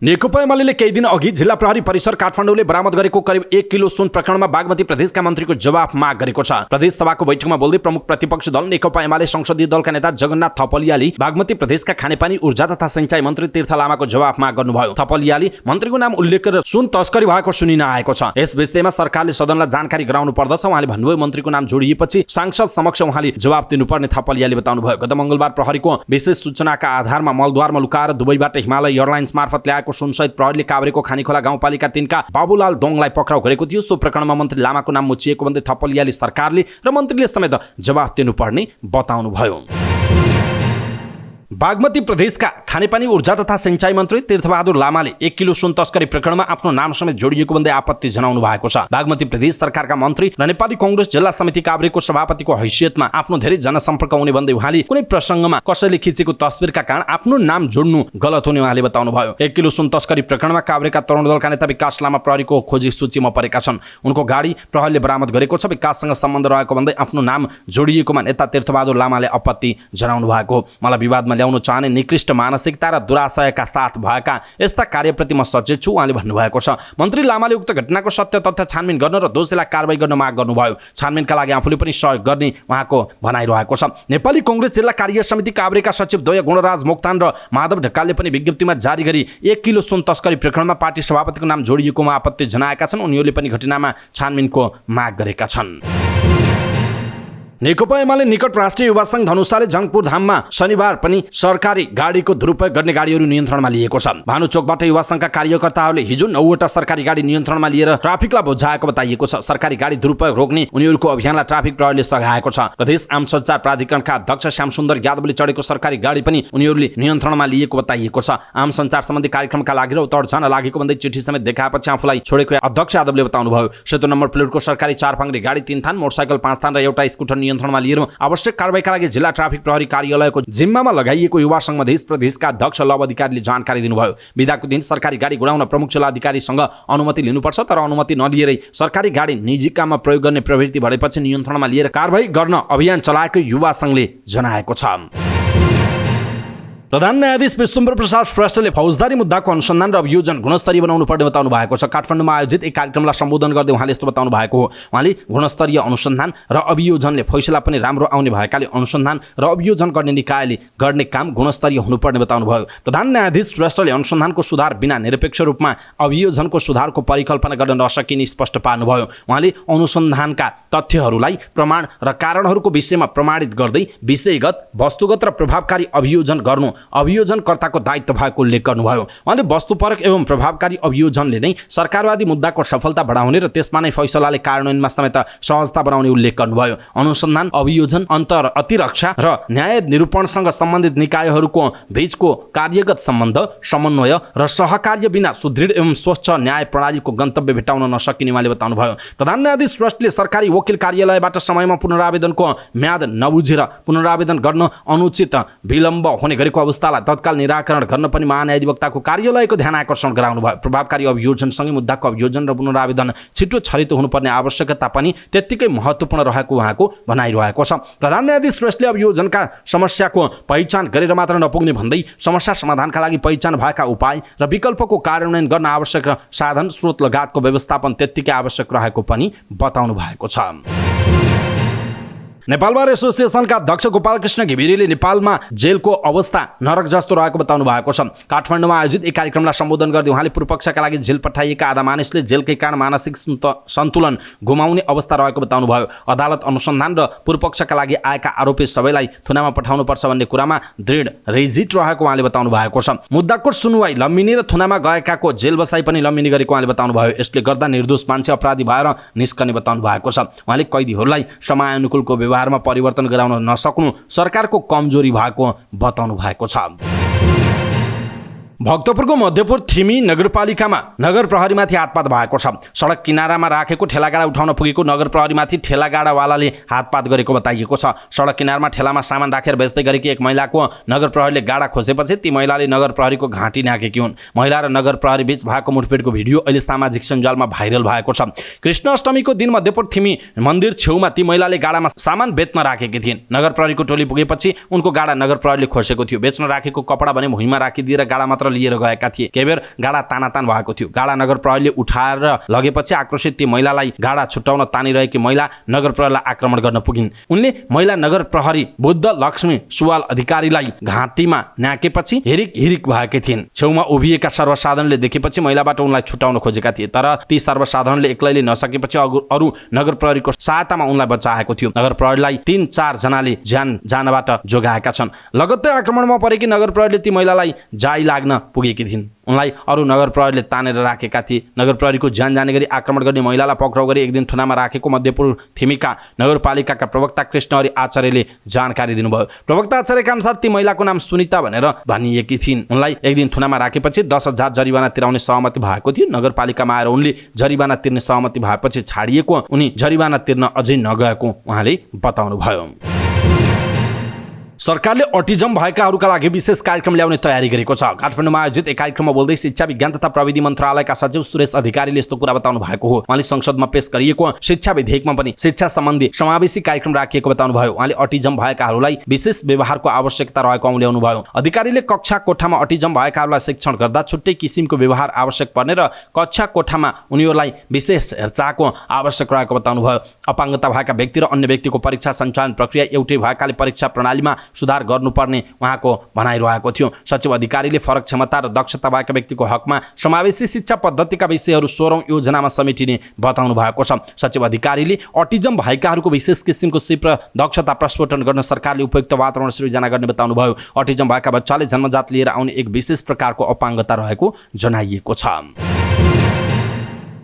नेकपा एमाले केही दिन अघि जिल्ला प्रहरी परिसर काठमाडौँले बरामद गरेको करिब 1 किलो सुन प्रकरणमा बागमती प्रदेशका मन्त्रीको जवाफ माग गरेको छ। प्रदेश सभाको बैठकमा बोल्दै प्रमुख प्रतिपक्षी दल नेकपा एमाले संसदीय दलका नेता जगन्नाथ थपलियाले बागमती प्रदेशका खानेपानी ऊर्जा तथा सिंचाई मन्त्री तीर्थ लामाको जवाफ माग गर्नुभयो। थपलियाले मन्त्रीको नाम उल्लेख गरेर सुन तस्करी भएको सुनिन आएको छ। यस विषयमा सरकारले सदनलाई जानकारी गराउनु पर्दछ। उहाँले भन्नुभयो मन्त्रीको नाम जोडिएपछि सांसद समक्ष उहाँले जवाफ दिनुपर्ने थपलियाले बताउनुभयो। गत मङ्गलबार प्रहरीको विशेष सूचनाका आधारमा मलद्वारमा लुकाएर दुबईबाट हिमालय एयरलाइन्स मार्फत ल्याएको सुनसहित प्रहरीले काभ्रेको खानीखोला गाउँपालिका 3 का बाबुलाल दोङलाई पक्राउ गरेको थियो। सो प्रकरणमा मन्त्री लामाको नाम मुछिएको भन्दै थपलियाले सरकारले र मन्त्रीले समेत जवाफ दिनुपर्ने बताउनुभयो। बागमती प्रदेशका खानेपानी ऊर्जा तथा सिंचाई मन्त्री तीर्थबहादुर लामाले 1 किलो सुन तस्करी प्रकरणमा आफ्नो नाम समेत जोडिएको भन्दै आपत्ति जनाउनु भएको छ। बागमती प्रदेश सरकारका मन्त्री र नेपाली कांग्रेस जिल्ला समिति काभ्रेको सभापतिको हैसियतमा आफ्नो धेरै जनसम्पर्क हुने भन्दै उहाँले कुनै प्रसङ्गमा कसैले खिचेको तस्बिरका कारण आफ्नो नाम जोड्नु गलत हुने उहाँले बताउनुभयो। 1 किलो सुन तस्करी प्रकरणमा काभ्रेका तरुण दलका नेता विकास लामा प्रहरीको खोजी सूचीमा परेका छन्। उनको गाडी प्रहरीले बरामद गरेको छ। विकाससँग सम्बन्ध रहेको भन्दै आफ्नो नाम जोडिएकोमा नेता तीर्थबहादुर लामाले आपत्ति जनाउनु भएको। मलाई विवादमा ल्याउन चाहने निकृष्ट मानसिकता र दुराशयका साथ भएका यस्ता कार्यप्रति म सचेत छु उहाँले भन्नुभएको छ। मन्त्री लामाले उक्त घटनाको सत्य तथ्य छानबिन गर्न र दोषीलाई कारबाही गर्न माग गर्नुभयो। छानबिनका लागि आफूले पनि सहयोग गर्ने उहाँको भनाइरहेको छ। नेपाली कांग्रेस जिल्ला कार्य समिति काभ्रेका सचिव द्वय गुणराज मोक्तान र माधव ढकालले पनि विज्ञप्तिमा जारी गरी 1 किलो सुन तस्करी प्रकरणमा पार्टी सभापतिको नाम जोडिएकोमा आपत्ति जनाएका छन्। उनीहरूले पनि घटनामा छानबिनको माग गरेका छन्। नेकपा एमाले निकट राष्ट्रिय युवा संघ धनुषाले जङ्गपुर धाममा शनिबार पनि सरकारी गाडीको दुरुपयोग गर्ने गाडीहरू नियन्त्रणमा लिएको छ। भानुचोकबाट युवा संघका कार्यकर्ताहरूले हिजो 9वटा सरकारी गाडी नियन्त्रणमा लिएर ट्राफिकलाई बुझाएको बताइएको छ। सरकारी गाडी दुरुपयोग रोक्ने उनीहरूको अभियानलाई ट्राफिक प्रहरीले सघाएको छ। प्रदेश आम सञ्चार प्राधिकरणका अध्यक्ष श्यामसुन्दर यादवले चढेको सरकारी गाडी पनि उनीहरूले नियन्त्रणमा लिएको बताइएको छ। आम सञ्चार सम्बन्धी कार्यक्रमका लागि र उतड झन लागेको भन्दै चिठी समेत देखाएपछि आफूलाई छोडेको अध्यक्ष यादवले बताउनुभयो। सेतो नम्बर प्लेटको सरकारी 4 पाङ्ग्रे गाडी 3 थान, मोटरसाइकल 5 थान र एउटा स्कुटर नियन्त्रणमा लिएर आवश्यक कारबाहीका लागि जिल्ला ट्राफिक प्रहरी कार्यालयको जिम्मामा लगाइएको युवा संघ मधेस प्रदेशका अध्यक्ष लव अधिकारीले जानकारी दिनुभयो। बिदाको दिन सरकारी गाडी गुडाउन प्रमुख जिल्ला अधिकारीसँग अनुमति लिनुपर्छ, तर अनुमति नलिएरै सरकारी गाडी निजी काममा प्रयोग गर्ने प्रवृत्ति बढेपछि नियन्त्रणमा लिएर कारबाही गर्न अभियान चलाएको युवा संघले जनाएको छ। प्रधान न्यायाधीश विश्वम्भर प्रसाद श्रेष्ठले फौजदारी मुद्दाको अनुसन्धान र अभियोजन गुणस्तरीय बनाउनु पर्ने बताउनु भएको छ। काठमाडौँमा आयोजित एक कार्यक्रमलाई सम्बोधन गर्दै उहाँले यस्तो बताउनु भएको हो। उहाँले गुणस्तरीय अनुसन्धान र अभियोजनले फैसला पनि राम्रो आउने भएकाले अनुसन्धान र अभियोजन गर्ने निकायले गर्ने काम गुणस्तरीय हुनुपर्ने बताउनु भयो। प्रधान न्यायाधीश श्रेष्ठले अनुसन्धानको सुधार बिना निरपेक्ष रूपमा अभियोजनको सुधारको परिकल्पना गर्न नसकिने स्पष्ट पार्नुभयो। उहाँले अनुसन्धानका तथ्यहरूलाई प्रमाण र कारणहरूको विषयमा प्रमाणित गर्दै विषयगत, वस्तुगत र प्रभावकारी अभियोजन गर्नु अभियोजनकर्ताको दायित्व भएको उल्लेख गर्नुभयो। उहाँले वस्तुपरक एवं प्रभावकारी अभियोजनले नै सरकारवादी मुद्दाको सफलता बढाउने र त्यसमा नै फैसलाले कार्यान्वयनमा समेत सहजता बनाउने उल्लेख गर्नुभयो। अनुसन्धान, अभियोजन, अतिरक्षा र न्याय निरूपणसँग सम्बन्धित निकायहरूको बीचको कार्यगत सम्बन्ध, समन्वय र सहकार्य बिना सुदृढ एवं स्वच्छ न्याय प्रणालीको गन्तव्य भेट्टाउन नसकिने उहाँले बताउनुभयो। प्रधान न्यायाधीश श्रेष्ठले सरकारी वकिल कार्यालयबाट समयमा पुनरावेदनको म्याद नबुझेर पुनरावेदन गर्न अनुचित विलम्ब हुने गरेको अवस्थालाई तत्काल निराकरण गर्न पनि महान्यायाधिवक्ताको कार्यालयको ध्यान आकर्षण गराउनु भयो। प्रभावकारी अभियोजनसँगै मुद्दाको अभियोजन र पुनरावेदन छिटो छरितो हुनुपर्ने आवश्यकता पनि त्यत्तिकै महत्त्वपूर्ण रहेको उहाँको भनाइरहेको छ। प्रधान न्यायाधीश श्रेष्ठले अभियोजनका समस्याको पहिचान गरेर मात्र नपुग्ने भन्दै समस्या समाधानका लागि पहिचान भएका उपाय र विकल्पको कार्यान्वयन गर्न आवश्यक साधन स्रोत लगायतको व्यवस्थापन त्यत्तिकै आवश्यक रहेको पनि बताउनु भएको छ। नेपाल बार एसोसिएसनका अध्यक्ष गोपालकृष्ण घिमिरेले नेपालमा जेलको अवस्था नरक जस्तो रहेको बताउनु भएको छ। काठमाडौँमा आयोजित एक कार्यक्रमलाई सम्बोधन गर्दै उहाँले पूर्वपक्षका लागि जेल पठाइएका आधा मानिसले जेलकै कारण मानसिक सन्तुलन गुमाउने अवस्था रहेको बताउनु भयो। अदालत अनुसन्धान र पूर्वपक्षका लागि आएका आरोपी सबैलाई थुनामा पठाउनुपर्छ भन्ने कुरामा दृढ रेजिट रहेको उहाँले बताउनु भएको छ। मुद्दाको सुनवाई लम्बिने र थुनामा गएकाको जेल बसाइ पनि लम्बिने गरेको उहाँले बताउनु भयो। यसले गर्दा निर्दोष मान्छे अपराधी भएर निस्कने बताउनु भएको छ। उहाँले कैदीहरूलाई समयानुकूलको व्यवहारमा परिवर्तन गराउन नसक्नु सरकारको कमजोरी भएको बताउनु भएको छ। भक्तपुरको मध्यपुर थिमी नगरपालिकामा नगर प्रहरीमाथि हातपात भएको छ। सडक किनारामा राखेको ठेलागाडा उठाउन पुगेको नगर प्रहरीमाथि ठेलागाडावालाले हातपात गरेको बताइएको छ। सडक किनारमा ठेलामा सामान राखेर बेच्दै गरेकी एक महिलाको नगर प्रहरीले गाडा खोसेपछि ती महिलाले नगर प्रहरीको घाँटी नाकेकी हुन्। महिला र नगर प्रहरी बीच भएको मुठभेडको भिडियो अहिले सामाजिक सञ्जालमा भाइरल भएको छ। कृष्ण अष्टमीको दिन मध्यपुर थिमी मन्दिर छेउमा ती महिलाले गाडामा सामान बेच्न राखेकी थिइन्। नगर प्रहरीको टोली पुगेपछि उनको गाडा नगर प्रहरीले खोसेको थियो। बेच्न राखेको कपडा भने भुइँमा राखिदिएर गाडा मात्र लिएर गएका थिए। केही बेर गाडा तानातान भएको थियो। गाडा नगर प्रहरीले उठाएर लगेपछि आक्रोशित ती महिलालाई गाडा छुट्याउन तानिरहेकी महिला नगर प्रहरीलाई आक्रमण गर्न पुगिन्। उनले महिला नगर प्रहरी बुद्ध लक्ष्मी सुवाल अधिकारीलाई घाँटीमा न्याकेपछि हिरिक हिरिक भएकी थिइन्। छेउमा उभिएका सर्वसाधारणले देखेपछि महिलाबाट उनलाई छुटाउन खोजेका थिए, तर ती सर्वसाधारणले एक्लैले नसकेपछि अरू नगर प्रहरीको सहायतामा उनलाई बचाएको थियो। नगर प्रहरीलाई 3-4 जनाले ज्यान जानबाट जोगाएका छन्। लगत्तै आक्रमणमा परेकी नगर प्रहरीले ती महिलालाई जाई लाग्न पुगेकी थिइन्। उनलाई अरू नगर प्रहरीले तानेर राखेका थिए। नगर प्रहरीको ज्यान जाने गरी आक्रमण गर्ने महिलालाई पक्राउ गरी एक दिन थुनामा राखेको मध्यपुर थिमीका नगरपालिकाका प्रवक्ता कृष्णहरि आचार्यले जानकारी दिनुभयो। प्रवक्ता आचार्यका अनुसार ती महिलाको नाम सुनिता भनेर भनिएकी थिइन्। उनलाई एक दिन थुनामा राखेपछि 10,000 जरिवाना तिराउने सहमति भएको थियो। नगरपालिकामा आएर उनले जरिवाना तिर्ने सहमति भएपछि छाडिएको, उनी जरिवाना तिर्न अझै नगएको उहाँले बताउनुभयो। सरकारले अटिजम भएकाहरूका लागि विशेष कार्यक्रम ल्याउने तयारी गरेको छ। काठमाडौँमा आयोजित एक कार्यक्रममा बोल्दै शिक्षा विज्ञान तथा प्रविधि मन्त्रालयका सचिव सुरेश अधिकारीले यस्तो कुरा बताउनु भएको हो। उहाँले संसदमा पेश गरिएको शिक्षा विधेयकमा पनि शिक्षा सम्बन्धी समावेशी कार्यक्रम राखिएको बताउनु भयो। उहाँले अटिजम भएकाहरूलाई विशेष व्यवहारको आवश्यकता रहेको औल्याउनु भयो। अधिकारीले कक्षा कोठामा अटिजम भएकाहरूलाई शिक्षण गर्दा छुट्टै किसिमको व्यवहार आवश्यक पर्ने र कक्षा कोठामा उनीहरूलाई विशेष हेरचाहको आवश्यक रहेको बताउनु भयो। अपाङ्गता भएका व्यक्ति र अन्य व्यक्तिको परीक्षा सञ्चालन प्रक्रिया एउटै भएकाले परीक्षा प्रणालीमा सुधार गर्नुपर्ने उहाँको भनाइरहेको थियो। सचिव अधिकारीले फरक क्षमता र दक्षता भएका व्यक्तिको हकमा समावेशी शिक्षा पद्धतिका विषयहरू 16औं योजनामा समेटिने बताउनु भएको छ। सचिव अधिकारीले अटिजम भएकाहरूको विशेष किसिमको सिप र दक्षता प्रस्फोटन गर्न सरकारले उपयुक्त वातावरण सृजना गर्ने बताउनु भयो। अटिजम भएका बच्चाले जन्मजात लिएर आउने एक विशेष प्रकारको अपाङ्गता रहेको जनाइएको छ।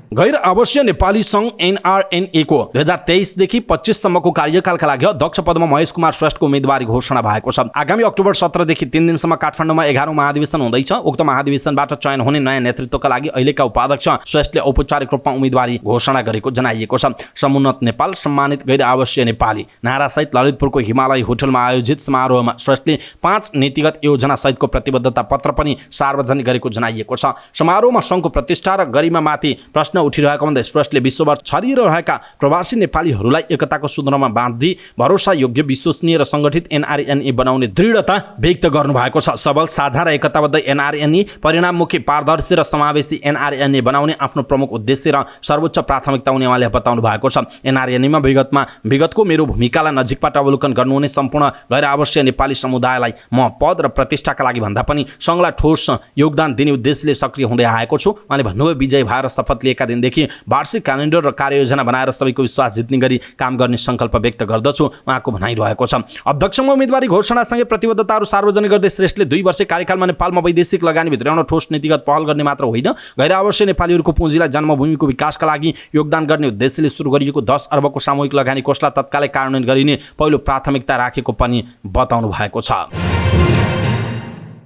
गैर आवासीय नेपाली सङ्घ NRNA को 2023 देखि 25 सम्मको कार्यकालका लागि अध्यक्ष पदमा महेश कुमार श्रेष्ठको उम्मेदवारी घोषणा भएको छ। आगामी अक्टोबर 17 देखि 3 दिनसम्म काठमाडौँमा 11औं महाधिवेशन हुँदैछ। उक्त महाधिवेशनबाट चयन हुने नयाँ नेतृत्वका लागि अहिलेका उपाध्यक्ष श्रेष्ठले औपचारिक रूपमा उम्मेदवारी घोषणा गरेको जनाइएको छ। समुन्नत नेपाल सम्मानित गैर आवासीय नेपाली नारासहित ललितपुरको हिमालय होटलमा आयोजित समारोहमा श्रेष्ठले 5 नीतिगत योजना सहितको प्रतिबद्धता पत्र पनि सार्वजनिक गरेको जनाइएको छ। समारोहमा सङ्घको प्रतिष्ठा र गरिमामाथि प्रश्न प्रश्न उठिरहेको भन्दै श्रेष्ठले विश्वभर छरिएर रहेका प्रवासी नेपालीहरूलाई एकताको सूत्रमा बाँध्दै भरोसा योग्य विश्वसनीय र सङ्गठित एनआरएनए बनाउने दृढता व्यक्त गर्नुभएको छ। सबल साझा र एकताबद्ध एनआरएनए, परिणाममुखी, पारदर्शी र समावेशी एनआरएनए बनाउने आफ्नो प्रमुख उद्देश्य र सर्वोच्च प्राथमिकता हुने उहाँले बताउनु भएको छ। एनआरएनएमा विगतको मेरो भूमिकालाई नजिकबाट अवलोकन गर्नुहुने सम्पूर्ण गैर आवासीय नेपाली समुदायलाई म पद र प्रतिष्ठाका लागि भन्दा पनि सङ्घलाई ठोस योगदान दिने उद्देश्यले सक्रिय हुँदै आएको छु। उहाँले भन्नुभयो, विजय भएर शपथ लिएका दिनदेखि वार्षिक क्यालेन्डर र कार्ययोजना बनाएर सबैको विश्वास जित्ने गरी काम गर्ने सङ्कल्प व्यक्त गर्दछु, उहाँको भनाइरहेको छ। अध्यक्षमा उम्मेदवारी घोषणासँगै प्रतिबद्धताहरू सार्वजनिक गर्दै श्रेष्ठले 2 वर्षे कार्यकालमा नेपालमा वैदेशिक लगानी भित्राउन ठोस नीतिगत पहल गर्ने मात्र होइन, गैर आवासीय नेपालीहरूको पुँजीलाई जन्मभूमिको विकासका लागि योगदान गर्ने उद्देश्यले सुरु गरिएको 10 अर्बको सामूहिक लगानी कोषलाई तत्कालै कार्यान्वयन गरिने पहिलो प्राथमिकता राखेको पनि बताउनु भएको छ।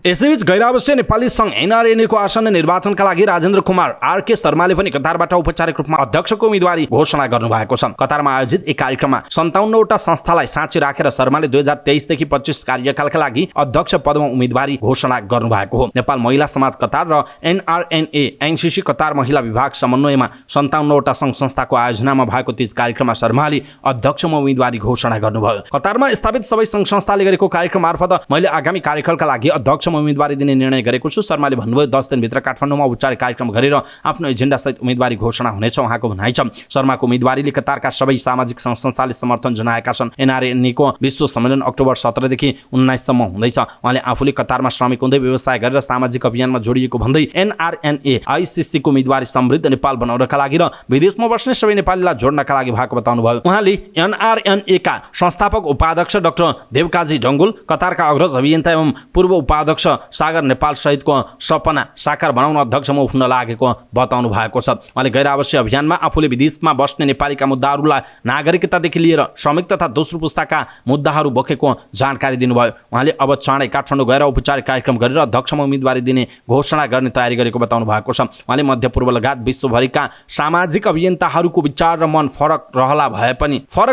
यसैबीच गैर आवासीय नेपाली सङ्घ एनआरएनएको आसन्न निर्वाचनका लागि राजेन्द्र कुमार आरके शर्माले पनि कतारबाट औपचारिक रूपमा अध्यक्षको उम्मेदवारी घोषणा गर्नुभएको छ। कतारमा आयोजित एक कार्यक्रममा 57वटा संस्थालाई साँची राखेर शर्माले 2023 देखि 25 कार्यकालका लागि अध्यक्ष पदमा उम्मेदवारी घोषणा गर्नुभएको हो। नेपाल महिला समाज कतार र एनआरएनए एनसीसी कतार महिला विभाग समन्वयमा 57वटा सङ्घ संस्थाको आयोजनामा भएको तीज कार्यक्रममा शर्माले अध्यक्षमा उम्मेदवारी घोषणा गर्नुभयो। कतारमा स्थापित सबै सङ्घ संस्थाले गरेको कार्यक्रम मार्फत मैले आगामी कार्यकालका लागि अध्यक्ष उम्मेदवारी दिने निर्णय गरेको छु। शर्माले भन्नुभयो, 10 दिनभित्र काठमाडौँमा औपचारिक कार्यक्रम गरेर आफ्नो एजेन्डा सहित उम्मेदवारी घोषणा हुनेछ, उहाँको भनाइ छ। शर्माको उम्मेदवारीले कतारका सबै सामाजिक संस्थाले समर्थन जनाएका छन्। एनआरएनएको विश्व सम्मेलन अक्टोबर 17 देखि 19 सम्म हुँदैछ। उहाँले आफूले कतारमा श्रमिक हुँदै व्यवसाय गरेर सामाजिक अभियानमा जोडिएको भन्दै एनआरएनए आइसिसीको उम्मेदवारी समृद्ध नेपाल बनाउनका लागि र विदेशमा बस्ने सबै नेपालीलाई जोड्नका लागि भएको बताउनुभयो। उहाँले एनआरएनएका संस्थापक उपाध्यक्ष डाक्टर देवकाजी ढङ्गुल, कतारका अग्रज अभियन्ता एवं पूर्व उपाध्यक्ष सागर नेपाल सहितको सपना साकार बनाउन अध्यक्षमा उठ्न लागेको बताउनु भएको छ। उहाँले गैर आवासीय अभियानमा आफूले विदेशमा बस्ने नेपालीका मुद्दाहरूलाई नागरिकतादेखि लिएर श्रमिक तथा दोस्रो पुस्ताका मुद्दाहरू बोकेको जानकारी दिनुभयो। उहाँले अब चाँडै काठमाडौँ गएर औपचारिक कार्यक्रम गरेर अध्यक्षमा उम्मेदवारी दिने घोषणा गर्ने तयारी गरेको बताउनु भएको छ। उहाँले मध्यपूर्व लगायत विश्वभरिका सामाजिक अभियन्ताहरूको विचार र मन फरक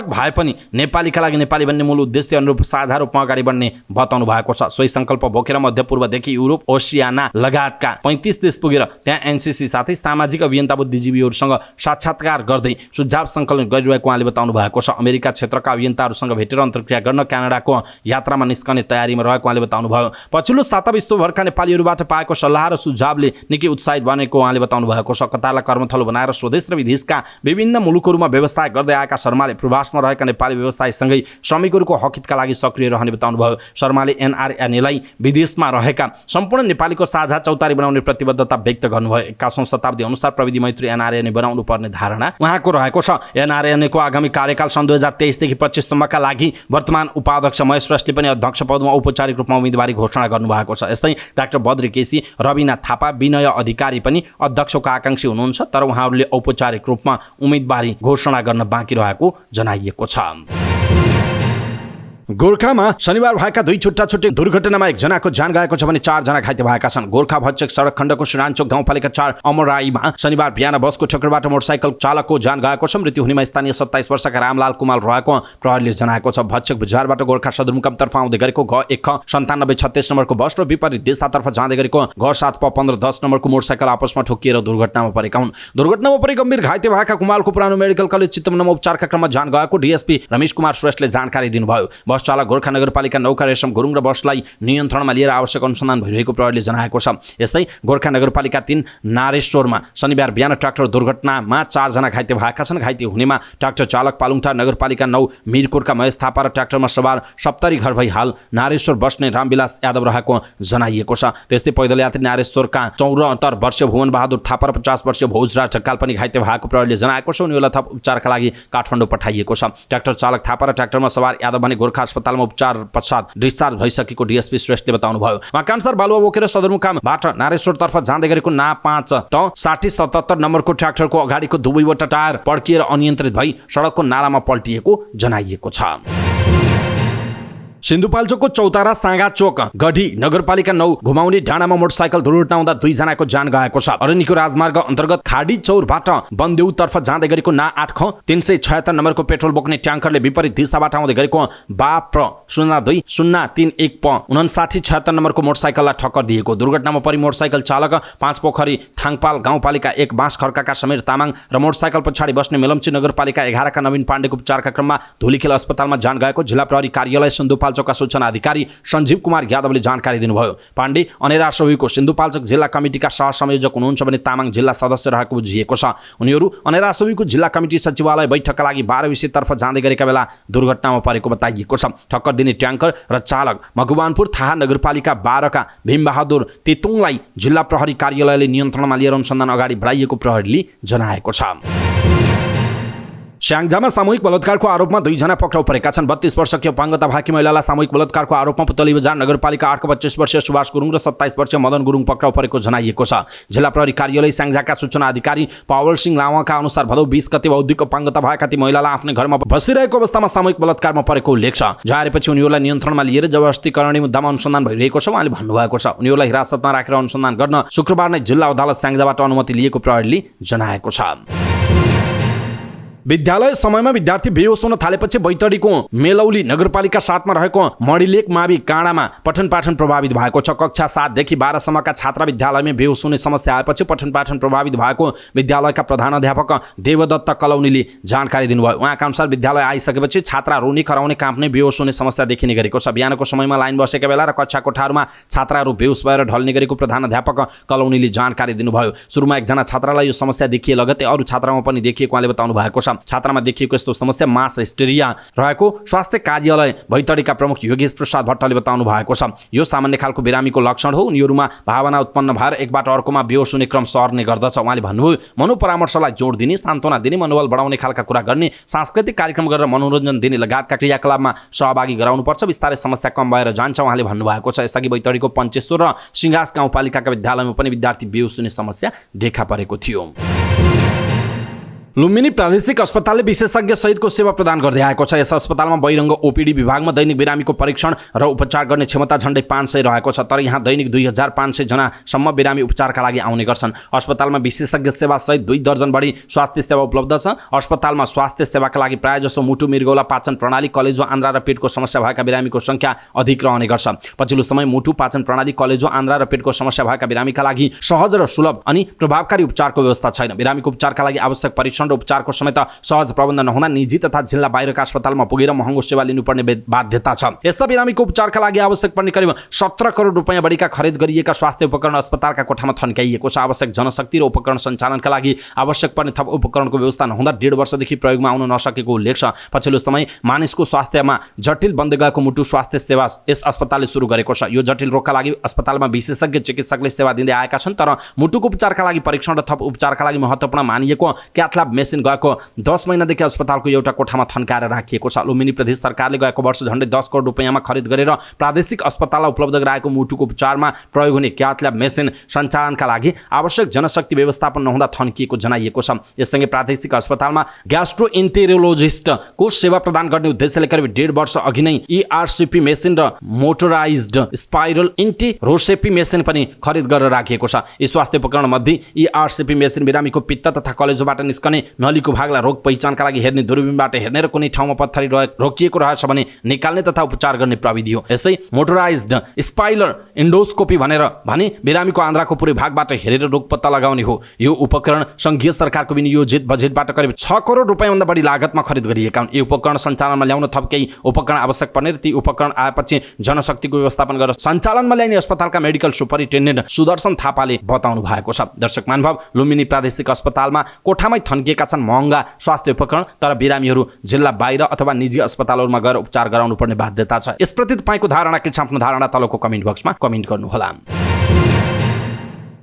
भए पनि नेपालीका लागि नेपाली भन्ने मूल उद्देश्य अनुरूप साझा रूपमा अगाडि बढ्ने बताउनु भएको छ। सोही सङ्कल्प बोकेर मध्यपूर्वदेखि युरोप, ओसियाना लगायतका 35 देश पुगेर त्यहाँ एनसीसी साथै सामाजिक अभियन्ता बुद्धिजीवीहरूसँग साक्षात्कार गर्दै सुझाव सङ्कलन गरिरहेको उहाँले बताउनु भएको छ। अमेरिका क्षेत्रका अभियन्ताहरूसँग भेटेर अन्तर्क्रिया गर्न क्यानाडाको यात्रामा निस्कने तयारीमा रहेको उहाँले बताउनुभयो। पछिल्लो साता विश्वभरका नेपालीहरूबाट पाएको सल्लाह र सुझावले निकै उत्साहित बनेको उहाँले बताउनु भएको छ। कतारलाई कर्मथलो बनाएर स्वदेश र विदेशका विभिन्न मुलुकहरूमा व्यवसाय गर्दै आएका शर्माले प्रवासमा रहेका नेपाली व्यवसायीसँगै श्रमिकहरूको हकितका लागि सक्रिय रहने बताउनुभयो। शर्माले एनआरएनएलाई विदेशमा रहेका सम्पूर्ण नेपालीको साझा चौतारी बनाउने प्रतिबद्धता व्यक्त गर्नुभयो। 21औं शताब्दी अनुसार प्रविधि मैत्री एनआरएनए बनाउनु पर्ने धारणा उहाँको रहेको छ। एनआरएनएको आगामी कार्यकाल सन् 2023 देखि 25 सम्मका लागि वर्तमान उपाध्यक्ष महेश श्रेष्ठले पनि अध्यक्ष पदमा औपचारिक रूपमा उम्मेदवारी घोषणा गर्नुभएको छ। यस्तै डाक्टर बद्री केसी, रविना थापा, विनय अधिकारी पनि अध्यक्षको आकांक्षी हुनुहुन्छ, तर उहाँहरूले औपचारिक रूपमा उम्मेदवारी घोषणा गर्न बाँकी रहेको जनाइएको छ। गोर्खामा शनिबार भएका 2 छुट्टा-छुट्टै दुर्घटनामा 1 जनाको ज्यान गएको छ भने 4 जना घाइते भएका छन्। गोर्खा भच्चक सडक खण्डको सिरानचोक गाउँपालिका 4 अमराईमा शनिबार बिहान बसको ठक्करबाट मोटरसाइकल चालकको ज्यान गएको छ। मृत्यु हुनेमा स्थानीय 27 वर्षका रामलाल कुमार रहेको प्रहरीले जनाएको छ। भच्चक बजारबाट गोर्खा सदरमुकामतर्फ आउँदै गरेको G1 9736 नम्बरको बस र विपरीत दिशातर्फ जाँदै गरेको G7 नम्बरको मोटरसाइकल आपसमा ठोकिएर दुर्घटनामा परेका हुन्। दुर्घटनामा परि गम्भीर घाइते भएका कुमारको पुरानो मेडिकल कलेज चितवनमा उपचारका क्रममा ज्यान गएको डीएसपी रमेश कुमार श्रेष्ठले जानकारी दिनुभयो। बस चालक गोर्खा नगरपालिका 9 का रेशम गुरुङ र बसलाई नियन्त्रणमा लिएर आवश्यक अनुसन्धान भइरहेको प्रहरीले जनाएको छ। यस्तै गोर्खा नगरपालिका 3 नारेश्वरमा शनिबार बिहान ट्र्याक्टर दुर्घटनामा 4 जना घाइते भएका छन्। घाइते हुनेमा ट्र्याक्टर चालक पालुङटार नगरपालिका 9 मिरकोटका महेश थापा र ट्र्याक्टरमा सवार सप्तरी घर भई हाल नारेश्वर बस्ने रामविलास यादव रहेको जनाइएको छ। त्यस्तै पैदल यात्री नारेश्वरका 74 वर्षीय भुवन बहादुर थापा र 50 वर्षीय भोजराज ढकाल पनि घाइते भएको प्रहरीले जनाएको छ। उनीहरूलाई थप उपचारका लागि काठमाडौँ पठाइएको छ। ट्र्याक्टर चालक थापा र ट्र्याक्टरमा सवार यादव भने गोर्खा अस्पतालमा उपचार पश्चात डिस्चार्ज भइसकेको डीएसपी श्रेष्ठले बताउनुभयो। उहाँका अनुसार बालुवा बोकेर सदरमुकामबाट नारेश्वरतर्फ जाँदै गरेको ना5-60-77 नम्बरको ट्र्याक्टरको अगाडिको दुवैवटा टायर पड्किएर अनियन्त्रित भई सडकको नालामा पल्टिएको जनाइएको छ। सिन्धुपाल्चोकको चौतारा साँगा चोक गढी नगरपालिका 9 घुमाउने डाँडामा मोटरसाइकल दुर्घटना हुँदा 2 जनाको जान गएको छ। अरनिको राजमार्ग अन्तर्गत खाडी चौरबाट बन्देउतर्फ जाँदै गरेको ना 8 ख 376 नम्बरको पेट्रोल बोक्ने ट्याङ्करले विपरीत दिशाबाट आउँदै गरेको बाप्र 02-031 प 5976 नम्बरको मोटरसाइकललाई ठक्कर दिएको। दुर्घटनामा परि मोटरसाइकल चालक 5 पोखरी थाङपाल गाउँपालिका 1 बाँस खर्काका समीर तामाङ र मोटरसाइकल पछाडि बस्ने मेलम्ची नगरपालिका 11 का नवीन पाण्डेको उपचारका क्रममा धुलीखेल अस्पतालमा जान गएको जिल्ला प्रहरी कार्यालय सिन्धुपाल्चोकका सूचना अधिकारी सञ्जीव कुमार यादवले जानकारी दिनुभयो। पाण्डे अनेरा सोहीको सिन्धुपाल्चोक जिल्ला कमिटीका सहसंयोजक हुनुहुन्छ भने तामाङ जिल्ला सदस्य रहेको बुझिएको छ। उनीहरू अनेरा सोहीको जिल्ला कमिटी सचिवालय बैठकका लागि 12 विषयतर्फ जाँदै गरेका बेला दुर्घटनामा परेको बताइएको छ। ठक्कर दिने ट्याङ्कर र चालक मकवानपुर थाहा नगरपालिका 12 का भीमबहादुर तेतुङलाई जिल्ला प्रहरी कार्यालयले नियन्त्रणमा लिएर अनुसन्धान अगाडि बढाइएको प्रहरीले जनाएको छ। स्याङ्जामा सामूहिक बलात्कारको आरोपमा 2 जना पक्राउ परेका छन्। 32 वर्षीय अपाङ्गता भएकी महिलालाई सामूहिक बलात्कारको आरोपमा पुतली बजार नगरपालिका 8 का 25 वर्षीय सुभाष गुरुङ र 27 वर्षीय मदन गुरुङ पक्राउ परेको जनाइएको छ। जिल्ला प्रहरी कार्यालय स्याङ्जाका सूचना अधिकारी पावल सिंह लावाका अनुसार भदौ 20 गते बौद्धिक अपाङ्गता भएका ती महिलालाई आफ्नै घरमा बसिरहेको अवस्थामा सामूहिक बलात्कारमा परेको उल्लेख छ। जाहेपछि उनीहरूलाई नियन्त्रणमा लिएर जबरजस्तीकरणीय मुद्दामा अनुसन्धान भइरहेको छ उहाँले भन्नुभएको छ। उनीहरूलाई हिरासतमा राखेर अनुसन्धान गर्न शुक्रबार नै जिल्ला अदालत स्याङ्जाबाट अनुमति लिएको प्रहरीले जनाएको छ। विद्यालय समयमा विद्यार्थी बेहोस हुन थालेपछि बैतडीको मेलौली नगरपालिका 7 मा रहेको मणिलेक मावि काँडामा पठन पाठन प्रभावित भएको छ। कक्षा 7 देखि 12 सम्मका छात्रा विद्यालयमा बेहोस हुने समस्या आएपछि पठन पाठन प्रभावित भएको विद्यालयका प्रधानाध्यापक देवदत्त कलौनीले जानकारी दिनुभयो। उहाँका अनुसार विद्यालय आइसकेपछि छात्रा रुने कराउने काँप्ने बेहोस हुने समस्या देखिने गरेको छ। बिहानको समयमा लाइन बसेका बेला र कक्षा कोठाहरूमा छात्राहरू बेहोस भएर ढल्ने गरेको प्रधानाध्यापक कलौनीले जानकारी दिनुभयो। सुरुमा एकजना छात्रालाई यो समस्या देखिए लगतै अरू छात्रामा पनि देखिएको उहाँले बताउनु भएको छ। छात्रामा देखिएको यस्तो समस्या मास हिस्टेरिया रहेको स्वास्थ्य कार्यालय बैतडीका प्रमुख योगेश प्रसाद भट्टले बताउनु भएको छ। यो सामान्य खालको बिरामीको लक्षण हो। उनीहरूमा भावना उत्पन्न भएर एकबाट अर्कोमा बेहोस हुने क्रम सर्ने गर्दछ। उहाँले भन्नुभयो मनोपरामर्शलाई जोड दिने, सान्त्वना दिने, मनोबल बढाउने खालका कुरा गर्ने, सांस्कृतिक कार्यक्रम गरेर मनोरञ्जन दिने लगायतका क्रियाकलापमा सहभागी गराउनुपर्छ। बिस्तारै समस्या कम भएर जान्छ उहाँले भन्नुभएको छ। यसअघि बैतडीको पञ्चेश्वर र सिंहास गाउँपालिकाका विद्यालयमा पनि विद्यार्थी बेहोस हुने समस्या देखा परेको थियो। लुम्बिनी प्रादेशिक अस्पतालले विशेषज्ञ सहितको सेवा प्रदान गर्दै आएको छ। यस अस्पतालमा बहिरङ्ग ओपीडी विभागमा दैनिक बिरामीको परीक्षण र उपचार गर्ने क्षमता झन्डै 500 रहेको छ। तर यहाँ दैनिक 2500 जनासम्म बिरामी उपचारका लागि आउने गर्छन्। अस्पतालमा विशेषज्ञ सेवा सहित 2 दर्जन बढी स्वास्थ्य सेवा उपलब्ध छ। अस्पतालमा स्वास्थ्य सेवाका लागि प्रायजसो मुटु, मृगौला, पाचन प्रणाली, कलेजो, आन्द्रा र पेटको समस्या भएका बिरामीको संख्या अधिक रहने गर्छ। पछिल्लो समय मुटु, पाचन प्रणाली, कलेजो, आन्द्रा र पेटको समस्या भएका बिरामीका लागि सहज र सुलभ अनि प्रभावकारी उपचारको व्यवस्था छैन। बिरामीको उपचारका लागि आवश्यक परीक्षण र उपचारको समेत सहज प्रबन्ध नहुँदा निजी तथा जिल्ला बाहिरका अस्पतालमा पुगेर महँगो सेवा लिनुपर्ने बाध्यता छ। यस्ता बिरामीको उपचारका लागि आवश्यक पर्ने करिब 17 करोड रुपैयाँ बढीका खरिद गरिएका स्वास्थ्य उपकरण अस्पतालका कोठामा थन्काइएको छ। आवश्यक जनशक्ति र उपकरण सञ्चालनका लागि आवश्यक पर्ने थप उपकरणको व्यवस्था नहुँदा 1.5 वर्षदेखि प्रयोगमा आउन नसकेको उल्लेख छ। पछिल्लो समय मानिसको स्वास्थ्यमा जटिल बन्दै गएको मुटु स्वास्थ्य सेवा यस अस्पतालले सुरु गरेको छ। यो जटिल रोगका लागि अस्पतालमा विशेषज्ञ चिकित्सकले सेवा दिँदै आएका छन्। तर मुटुको उपचारका लागि परीक्षण र थप उपचारका लागि महत्त्वपूर्ण मानिएको क्याथल्याब मेसिन गएको 10 महिनादेखि अस्पतालको एउटा कोठामा थन्काएर राखिएको छ। लुम्बिनी प्रदेश सरकारले गएको वर्ष झन्डै 10 करोड रुपैयाँमा खरिद गरेर प्रादेशिक अस्पताललाई उपलब्ध गराएको मुटुको उपचारमा प्रयोग हुने क्याथल्याब मेसिन सञ्चालनका लागि आवश्यक जनशक्ति व्यवस्थापन नहुँदा थन्किएको जनाइएको छ। यससँगै प्रादेशिक अस्पतालमा ग्यास्ट्रोइन्टेरोलोजिस्टको सेवा प्रदान गर्ने उद्देश्यले करिब 1.5 वर्ष अघि नै ERCP मेसिन र मोटराइज्ड स्पाइरल इन्टेरोसेपी मेसिन पनि खरिद गरेर राखिएको छ। यी स्वास्थ्य उपकरण मध्ये ERCP मेसिन बिरामीको पित्त तथा कलेजोबाट निस्कने नलीको भागलाई रोग पहिचानका लागि हेर्ने, दूरबीनबाट हेर्ने र कुनै ठाउँमा पत्थरी रोकिएको रहेछ भने निकाल्ने तथा उपचार गर्ने प्रविधि हो। यस्तै मोटराइज्ड स्पाइरल इन्डोस्कोपी भने बिरामीको आन्द्राको पुरै भागबाट हेरेर रोग पत्ता लगाउने हो। यो उपकरण संघीय सरकारको विनियोजित बजेटबाट करिब 6 करोड रुपैयाँभन्दा बढी लागतमा खरिद गरिएका हुन्। यी उपकरण सञ्चालनमा ल्याउन थप केही उपकरण आवश्यक पर्ने र ती उपकरण आएपछि जनशक्तिको व्यवस्थापन गरेर सञ्चालनमा ल्याइने अस्पतालका मेडिकल सुपरिन्टेन्डेन्ट सुदर्शन थापाले बताउनु भएको छ। दर्शक महानुभाव, लुम्बिनी प्रादेशिक अस्पतालमा कोठामै थन्किएका छन् महँगा स्वास्थ्य उपकरण, तर बिरामीहरू जिल्ला बाहिर अथवा निजी अस्पतालहरूमा गएर उपचार गराउनु पर्ने बाध्यता छ। यसप्रति तपाईको धारणा के छ? आफ्नो धारणा तलको कमेन्ट बक्समा कमेन्ट गर्नुहोला।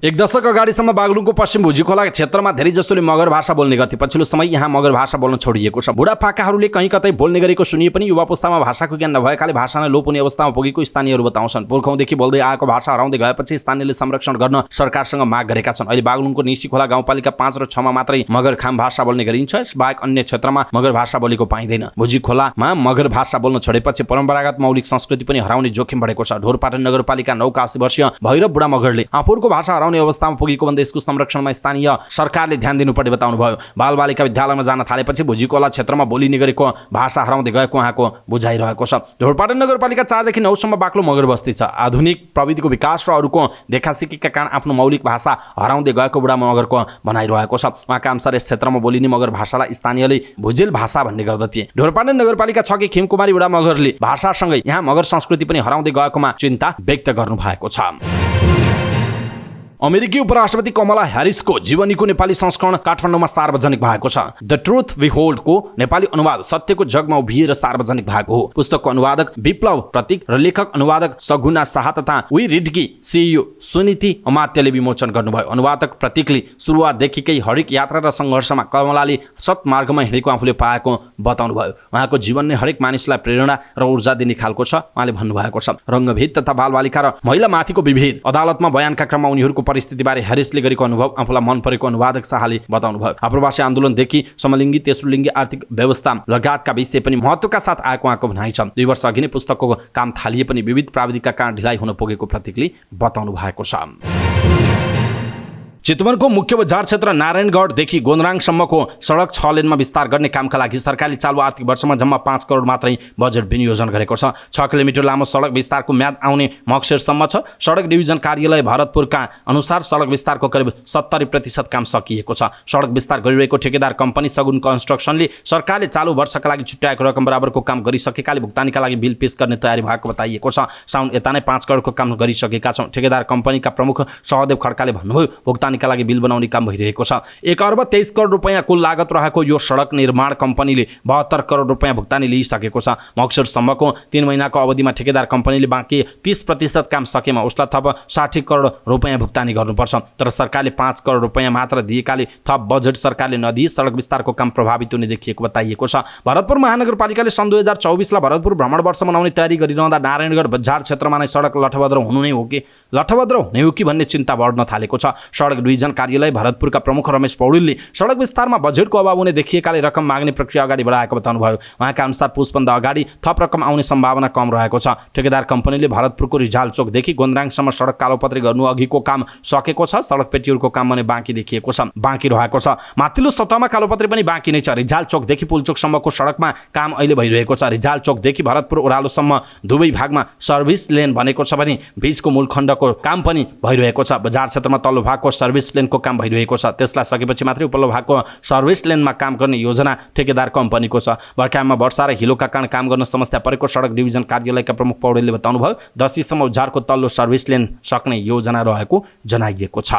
एक दशक अगाडिसम्म बागलुङको पश्चिम भुजी खोला क्षेत्रमा धेरै जसोले मगर भाषा बोल्ने गर्थे। पछिल्लो समय यहाँ मगर भाषा बोल्न छोडिएको छ। बुढापाकाहरूले कहीँ कतै बोल्ने गरेको सुनिए पनि युवा पुस्तामा भाषाको ज्ञान नभएकाले भाषा नै लोप हुने अवस्थामा पुगेको स्थानीयहरू बताउँछन्। पुर्खौँदेखि बोल्दै आएको भाषा हराउँदै गएपछि स्थानीयले संरक्षण गर्न सरकारसँग माग गरेका छन्। अहिले बागलुङको निसी खोला गाउँपालिका 5 र 6 मा मात्रै मगर खाम भाषा बोल्ने गरिन्छ। यसबाहेक अन्य क्षेत्रमा मगर भाषा बोलेको पाइँदैन। भुजी खोलामा मगर भाषा बोल्न छोडेपछि परम्परागत मौलिक संस्कृति पनि हराउने जोखिम बढेको छ। ढोरपाटन नगरपालिका 9 का 80 वर्षीय भैरव बुढा मगरले आफूहरूको भाषा हराउने अवस्थामा पुगेको भन्दै यसको संरक्षणमा स्थानीय सरकारले ध्यान दिनुपर्ने बताउनुभयो। बालबालिका विद्यालयमा जान थालेपछि भुजी खोला क्षेत्रमा बोलिने गरेको भाषा हराउँदै गएको उहाँको बुझाइरहेको छ। ढोरपाटन नगरपालिका 4 देखि 9 सम्म बाक्लो मगर बस्ती छ। आधुनिक प्रविधिको विकास र अरूको देखासिकीका कारण आफ्नो मौलिक भाषा हराउँदै गएको बुढा मगरको भनाइरहेको छ। उहाँका अनुसार यस क्षेत्रमा बोलिने मगर भाषालाई स्थानीयले भुजेल भाषा भन्ने गर्दथे। ढोरपाटन नगरपालिका 6 की खिमकुमारी बुढा मगरले भाषासँगै यहाँ मगर संस्कृति पनि हराउँदै गएकोमा चिन्ता व्यक्त गर्नु भएको छ। अमेरिकी उपराष्ट्रपति कमला ह्यारिसको जीवनीको नेपाली संस्करण काठमाडौँमा सार्वजनिक भएको छ। The truth we HoldCo Nepali अनुवाद सत्यको जगमा उभिएर सार्वजनिक भएको हो। पुस्तकको अनुवादक विप्लव प्रतीक र लेखक अनुवादक सगुना शाह तथा वी रिडकी सीईओ सुनीति अमात्यले विमोचन गर्नुभयो। अनुवादक प्रतीकले सुरुवातदेखिकै हरेक यात्रा र सङ्घर्षमा कमलाले सत्मार्गमा हिँडेको आफूले पाएको बताउनुभयो। उहाँको जीवन नै हरेक मानिसलाई प्रेरणा र ऊर्जा दिने खालको छ उहाँले भन्नुभएको छ। रङ्गभेद तथा बालबालिका र महिला माथिको विभेद अदालतमा बयानका क्रममा उनीहरूको परिस्थितिबारे ह्यारिसले गरेको अनुभव आफूलाई मन परेको अनुवादक शाहले बताउनुभयो। आप्रवासी आन्दोलनदेखि समलिङ्गी तेस्रो लिङ्गी आर्थिक व्यवस्था लगायतका विषय पनि महत्त्वका साथ आएको उहाँको भनाइ छ। 2 वर्ष अघि नै पुस्तकको काम थालिए पनि विविध प्राविधिकका कारण ढिलाइ हुन पुगेको प्रतीकले बताउनु भएको छ। चितवनको मुख्य बजार क्षेत्र नारायणगढदेखि गोन्द्राङसम्मको सडक 6 लेनमा विस्तार गर्ने कामका लागि सरकारले चालु आर्थिक वर्षमा जम्मा 5 करोड मात्रै बजेट विनियोजन गरेको छ। 6 किलोमिटर लामो सडक विस्तारको म्याद आउने मक्सिरसम्म छ। सडक डिभिजन कार्यालय भरतपुरका अनुसार सडक विस्तारको करिब 70% काम सकिएको छ। सडक विस्तार गरिरहेको ठेकेदार कम्पनी सगुन कन्स्ट्रक्सनले सरकारले चालु वर्षका लागि छुट्याएको रकम बराबरको काम गरिसकेकाले भुक्तानीका लागि बिल पेश गर्ने तयारी भएको बताइएको छ। साउन यता नै 5 करोडको काम गरिसकेका छौँ। ठेकेदार कम्पनीका प्रमुख सहदेव खड्काले भन्नुभयो भुक्तानी का लागि बिल बनाउने काम भइरहेको छ। 1 अर्ब 23 करोड रुपैयाँ कुल लागत रहेको यो सडक निर्माण कम्पनीले 72 करोड रुपैयाँ भुक्तानी लिइसकेको छ। मक्सिरसम्मको 3 महिनाको अवधिमा ठेकेदार कम्पनीले बाँकी 30% काम सकेमा उसलाई थप 60 करोड रुपैयाँ भुक्तानी गर्नुपर्छ। तर सरकारले 5 करोड रुपैयाँ मात्र दिएकाले थप बजेट सरकारले नदिई सडक विस्तारको काम प्रभावित हुने देखिएको बताइएको छ। भरतपुर महानगरपालिकाले सन् 2024 लाई भरतपुर भ्रमण वर्ष मनाउने तयारी गरिरहँदा नारायणगढ बजार क्षेत्रमा नै सडक लठबद्र हुनु नै हो कि भन्ने चिन्ता बढ्न थालेको छ। सडक डिभिजन कार्यालय भरतपुरका प्रमुख रमेश पौडेलले सडक विस्तारमा बजेटको अभाव हुने देखिएकाले रकम माग्ने प्रक्रिया अगाडि बढाएको बताउनुभयो। उहाँका अनुसार पुसभन्दा अगाडि थप रकम आउने सम्भावना कम रहेको छ। ठेकेदार कम्पनीले भरतपुरको रिजाल चोकदेखि गोन्द्राङसम्म सडक कालोपत्री गर्नु अघिको काम सकेको छ। सडक पेटियोरको काम भने बाँकी देखिएको छ बाँकी रहेको छ। माथिल्लो सतहमा कालोपत्री पनि बाँकी नै छ। रिजाल चोकदेखि पुलचोकसम्मको सडकमा काम अहिले भइरहेको छ। रिजाल चोकदेखि भरतपुर ओह्रालोसम्म दुवै भागमा सर्भिस लेन बनेको छ भने बीचको मूल खण्डको काम पनि भइरहेको छ। बजार क्षेत्रमा तल्लो भागको सर्भिस लेनको काम भइरहेको छ। त्यसलाई सकेपछि मात्रै उपल्लो भागको सर्भिस लेनमा काम गर्ने योजना ठेकेदार कम्पनीको छ। बर्खामा वर्षा र हिलोका कारण काम गर्न समस्या परेको सडक डिभिजन कार्यालयका प्रमुख पौडेलले बताउनुभयो। 10 सम्म उज्जारको तल्लो सर्भिस लेन सक्ने योजना रहेको जनाइएको छ।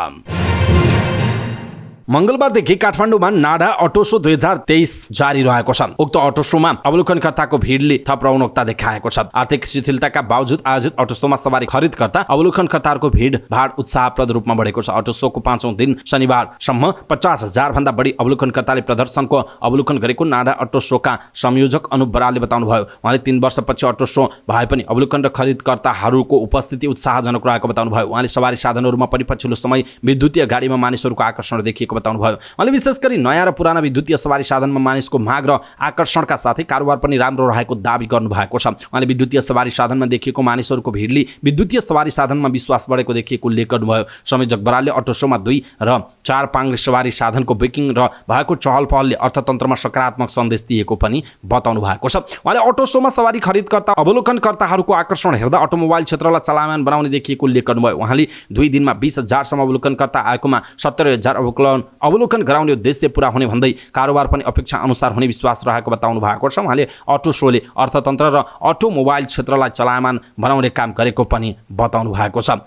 मंगलबारदेखि काठमाडौँमा नाडा अटो सो 2023 जारी रहेको छ। उक्त अटो सोमा अवलोकनकर्ताको भिडले थप रौनकता देखाएको छ। आर्थिक शिथिलताका बावजुद आयोजित अटो सोमा सवारी खरिदकर्ता अवलोकनकर्ताहरूको भिड उत्साहप्रद रूपमा बढेको छ। अटो सोको 5औं दिन शनिबारसम्म 50,000 भन्दा बढी अवलोकनकर्ताले प्रदर्शनको अवलोकन गरेको नाडा अटो सोका संयोजक अनुप बरालले बताउनुभयो। उहाँले 3 वर्षपछि अटो सो भए पनि अवलोकन र खरिदकर्ताहरूको उपस्थिति उत्साहजनक रहेको बताउनुभयो। उहाँले सवारी साधनहरूमा पनि पछिल्लो समय विद्युतीय गाडीमा मानिसहरूको आकर्षण देखिएको बताउनुभयो। उहाँले विशेष गरी नयाँ र पुराना विद्युतीय सवारी साधनमा मानिसको माग र आकर्षणका साथै कारोबार पनि राम्रो रहेको दावी गर्नुभएको छ। उहाँले विद्युतीय सवारी साधनमा देखिएको मानिसहरूको भिडले विद्युतीय सवारी साधनमा विश्वास बढेको देखिएको उल्लेख गर्नुभयो। संयोजक बरालले अटो सोमा 2 र 4 पाङ्ग्रे सवारी साधनको बुकिङ र भएको चहल पहलले अर्थतन्त्रमा सकारात्मक सन्देश दिएको पनि बताउनु भएको छ। उहाँले अटो सोमा सवारी खरिदकर्ता अवलोकनकर्ताहरूको आकर्षण हेर्दा अटोमोबाइल क्षेत्रलाई चलायमान बनाउने देखिएको उल्लेख गर्नुभयो। उहाँले 2 दिनमा 20,000 सम्म अवलोकनकर्ता आएकोमा 70,000 अवलोकन गराउने उद्देश्य पूरा हुने भन्दै कारोबार पनि अपेक्षा अनुसार हुने विश्वास रहेको बताउनु भएको छ। उहाँले अटो सोले अर्थतन्त्र र अटोमोबाइल क्षेत्रलाई चलायमान बनाउने काम गरेको पनि बताउनु भएको छ।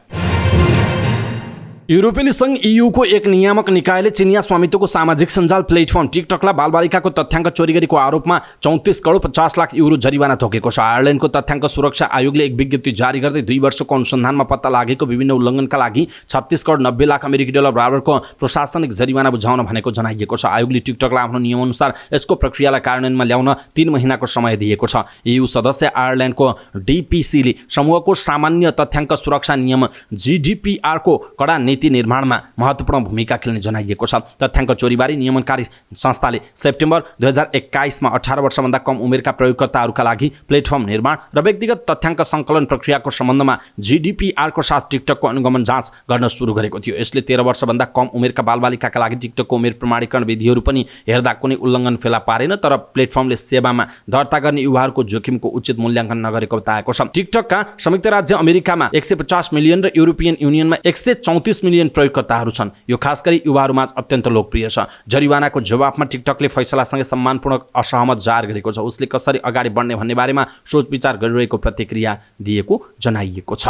युरोपेली संघ EU को एक नियामक निकायले चिनिया स्वामित्वको सामाजिक सञ्जाल प्लेटफर्म टिकटकलाई बालबालिकाको तथ्याङ्क चोरी गरेको आरोपमा 34 करोड 50 लाख युरो जरिवाना थोकेको छ। आयरल्यान्डको तथ्याङ्क सुरक्षा आयोगले एक विज्ञप्ति जारी गर्दै 2 वर्षको अनुसन्धानमा पत्ता लागेको विभिन्न उल्लङ्घनका लागि 36 करोड 90 लाख अमेरिकी डलर बराबरको प्रशासनिक जरिवाना बुझाउन भनेको जनाइएको छ। आयोगले टिकटकलाई आफ्नो नियमअनुसार यसको प्रक्रियालाई कार्यान्वयनमा ल्याउन 3 महिनाको समय दिएको छ। EU सदस्य आयरल्यान्डको DPCले समूहको सामान्य तथ्याङ्क सुरक्षा नियम GDPR को कडा नीति निर्माणमा महत्त्वपूर्ण भूमिका खेल्ने जनाइएको छ। तथ्याङ्क चोरीबारे नियमनकारी संस्थाले सेप्टेम्बर 2021 मा 18 वर्षभन्दा कम उमेरका प्रयोगकर्ताहरूका लागि प्लेटफर्म निर्माण र व्यक्तिगत तथ्याङ्क सङ्कलन प्रक्रियाको सम्बन्धमा GDPR को साथ टिकटकको अनुगमन जाँच गर्न सुरु गरेको थियो। यसले 13 वर्षभन्दा कम उमेरका बालबालिकाका लागि टिकटकको उमेर प्रमाणीकरण विधिहरू पनि हेर्दा कुनै उल्लङ्घन फेला पारेन, तर प्लेटफर्मले सेवामा दर्ता गर्ने युवाहरूको जोखिमको उचित मूल्याङ्कन नगरेको बताएको छ। टिकटकका संयुक्त राज्य अमेरिकामा 150 मिलियन र युरोपियन युनियनमा 134 मिलियन प्रयोगकर्ताहरू छन्। यो खास गरी युवाहरूमा अत्यन्त लोकप्रिय छ। जरिवानाको जवाफमा टिकटकले फैसलासँगै सम्मानपूर्वक असहमत जाहेर गरेको छ। उसले कसरी अगाडि बढ्ने भन्ने बारेमा सोच विचार गरिरहेको प्रतिक्रिया दिएको जनाइएको छ।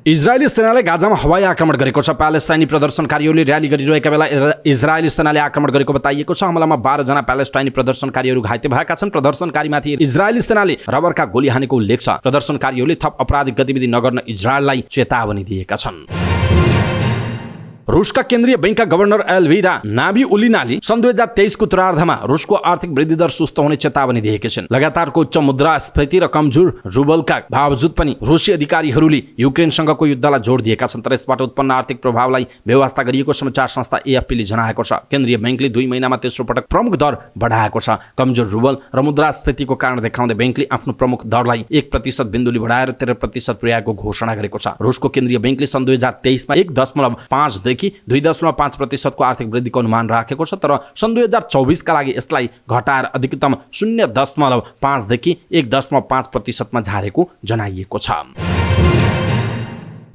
इजरायली सेनाले गाजामा हवाई आक्रमण गरेको छ। प्यालेस्टाइनी प्रदर्शनकारीहरूले र्याली गरिरहेका बेला इजरायली सेनाले आक्रमण गरेको बताइएको छ। हमलामा 12 जना प्यालेस्टाइनी प्रदर्शनकारीहरू घाइते भएका छन्। प्रदर्शनकारीमाथि इजरायली सेनाले रबरका गोली हानेको उल्लेख छ। प्रदर्शनकारीहरूले थप आपराधिक गतिविधि नगर्न इजरायललाई चेतावनी दिएका छन्। रुसका केन्द्रीय बैंकका गभर्नर एल्भिरा नाबिउलिनाले सन् 2023 को उत्तरार्धमा रुसको आर्थिक वृद्धि दर सुस्त हुने चेतावनी दिएकी छिन्। लगातारको उच्च मुद्रास्फीति र कमजोर रुबलका बावजुद पनि रुसी अधिकारीहरूले युक्रेनसँगको युद्धलाई जोड दिएका छन्, तर यसबाट उत्पन्न आर्थिक प्रभावलाई बेवास्ता गरिएको समाचार संस्था AFPले जनाएको छ। केन्द्रीय बैंकले 2 महिनामा तेस्रो पटक प्रमुख दर बढाएको छ। कमजोर रुबल र मुद्रास्फीतिको कारण देखाउँदै बैंकले आफ्नो प्रमुख दरलाई 1% बिन्दुले बढाएर 13% पुर्याएको घोषणा गरेको छ। रुसको केन्द्रीय बैंकले सन् 2023 मा 1.5 देखि 2.5% को आर्थिक वृद्धिको अनुमान राखेको छ, तर सन् 2024 का लागि यसलाई घटाएर अधिकतम 0.5 देखि 1.5% मा झारेको जनाइएको छ।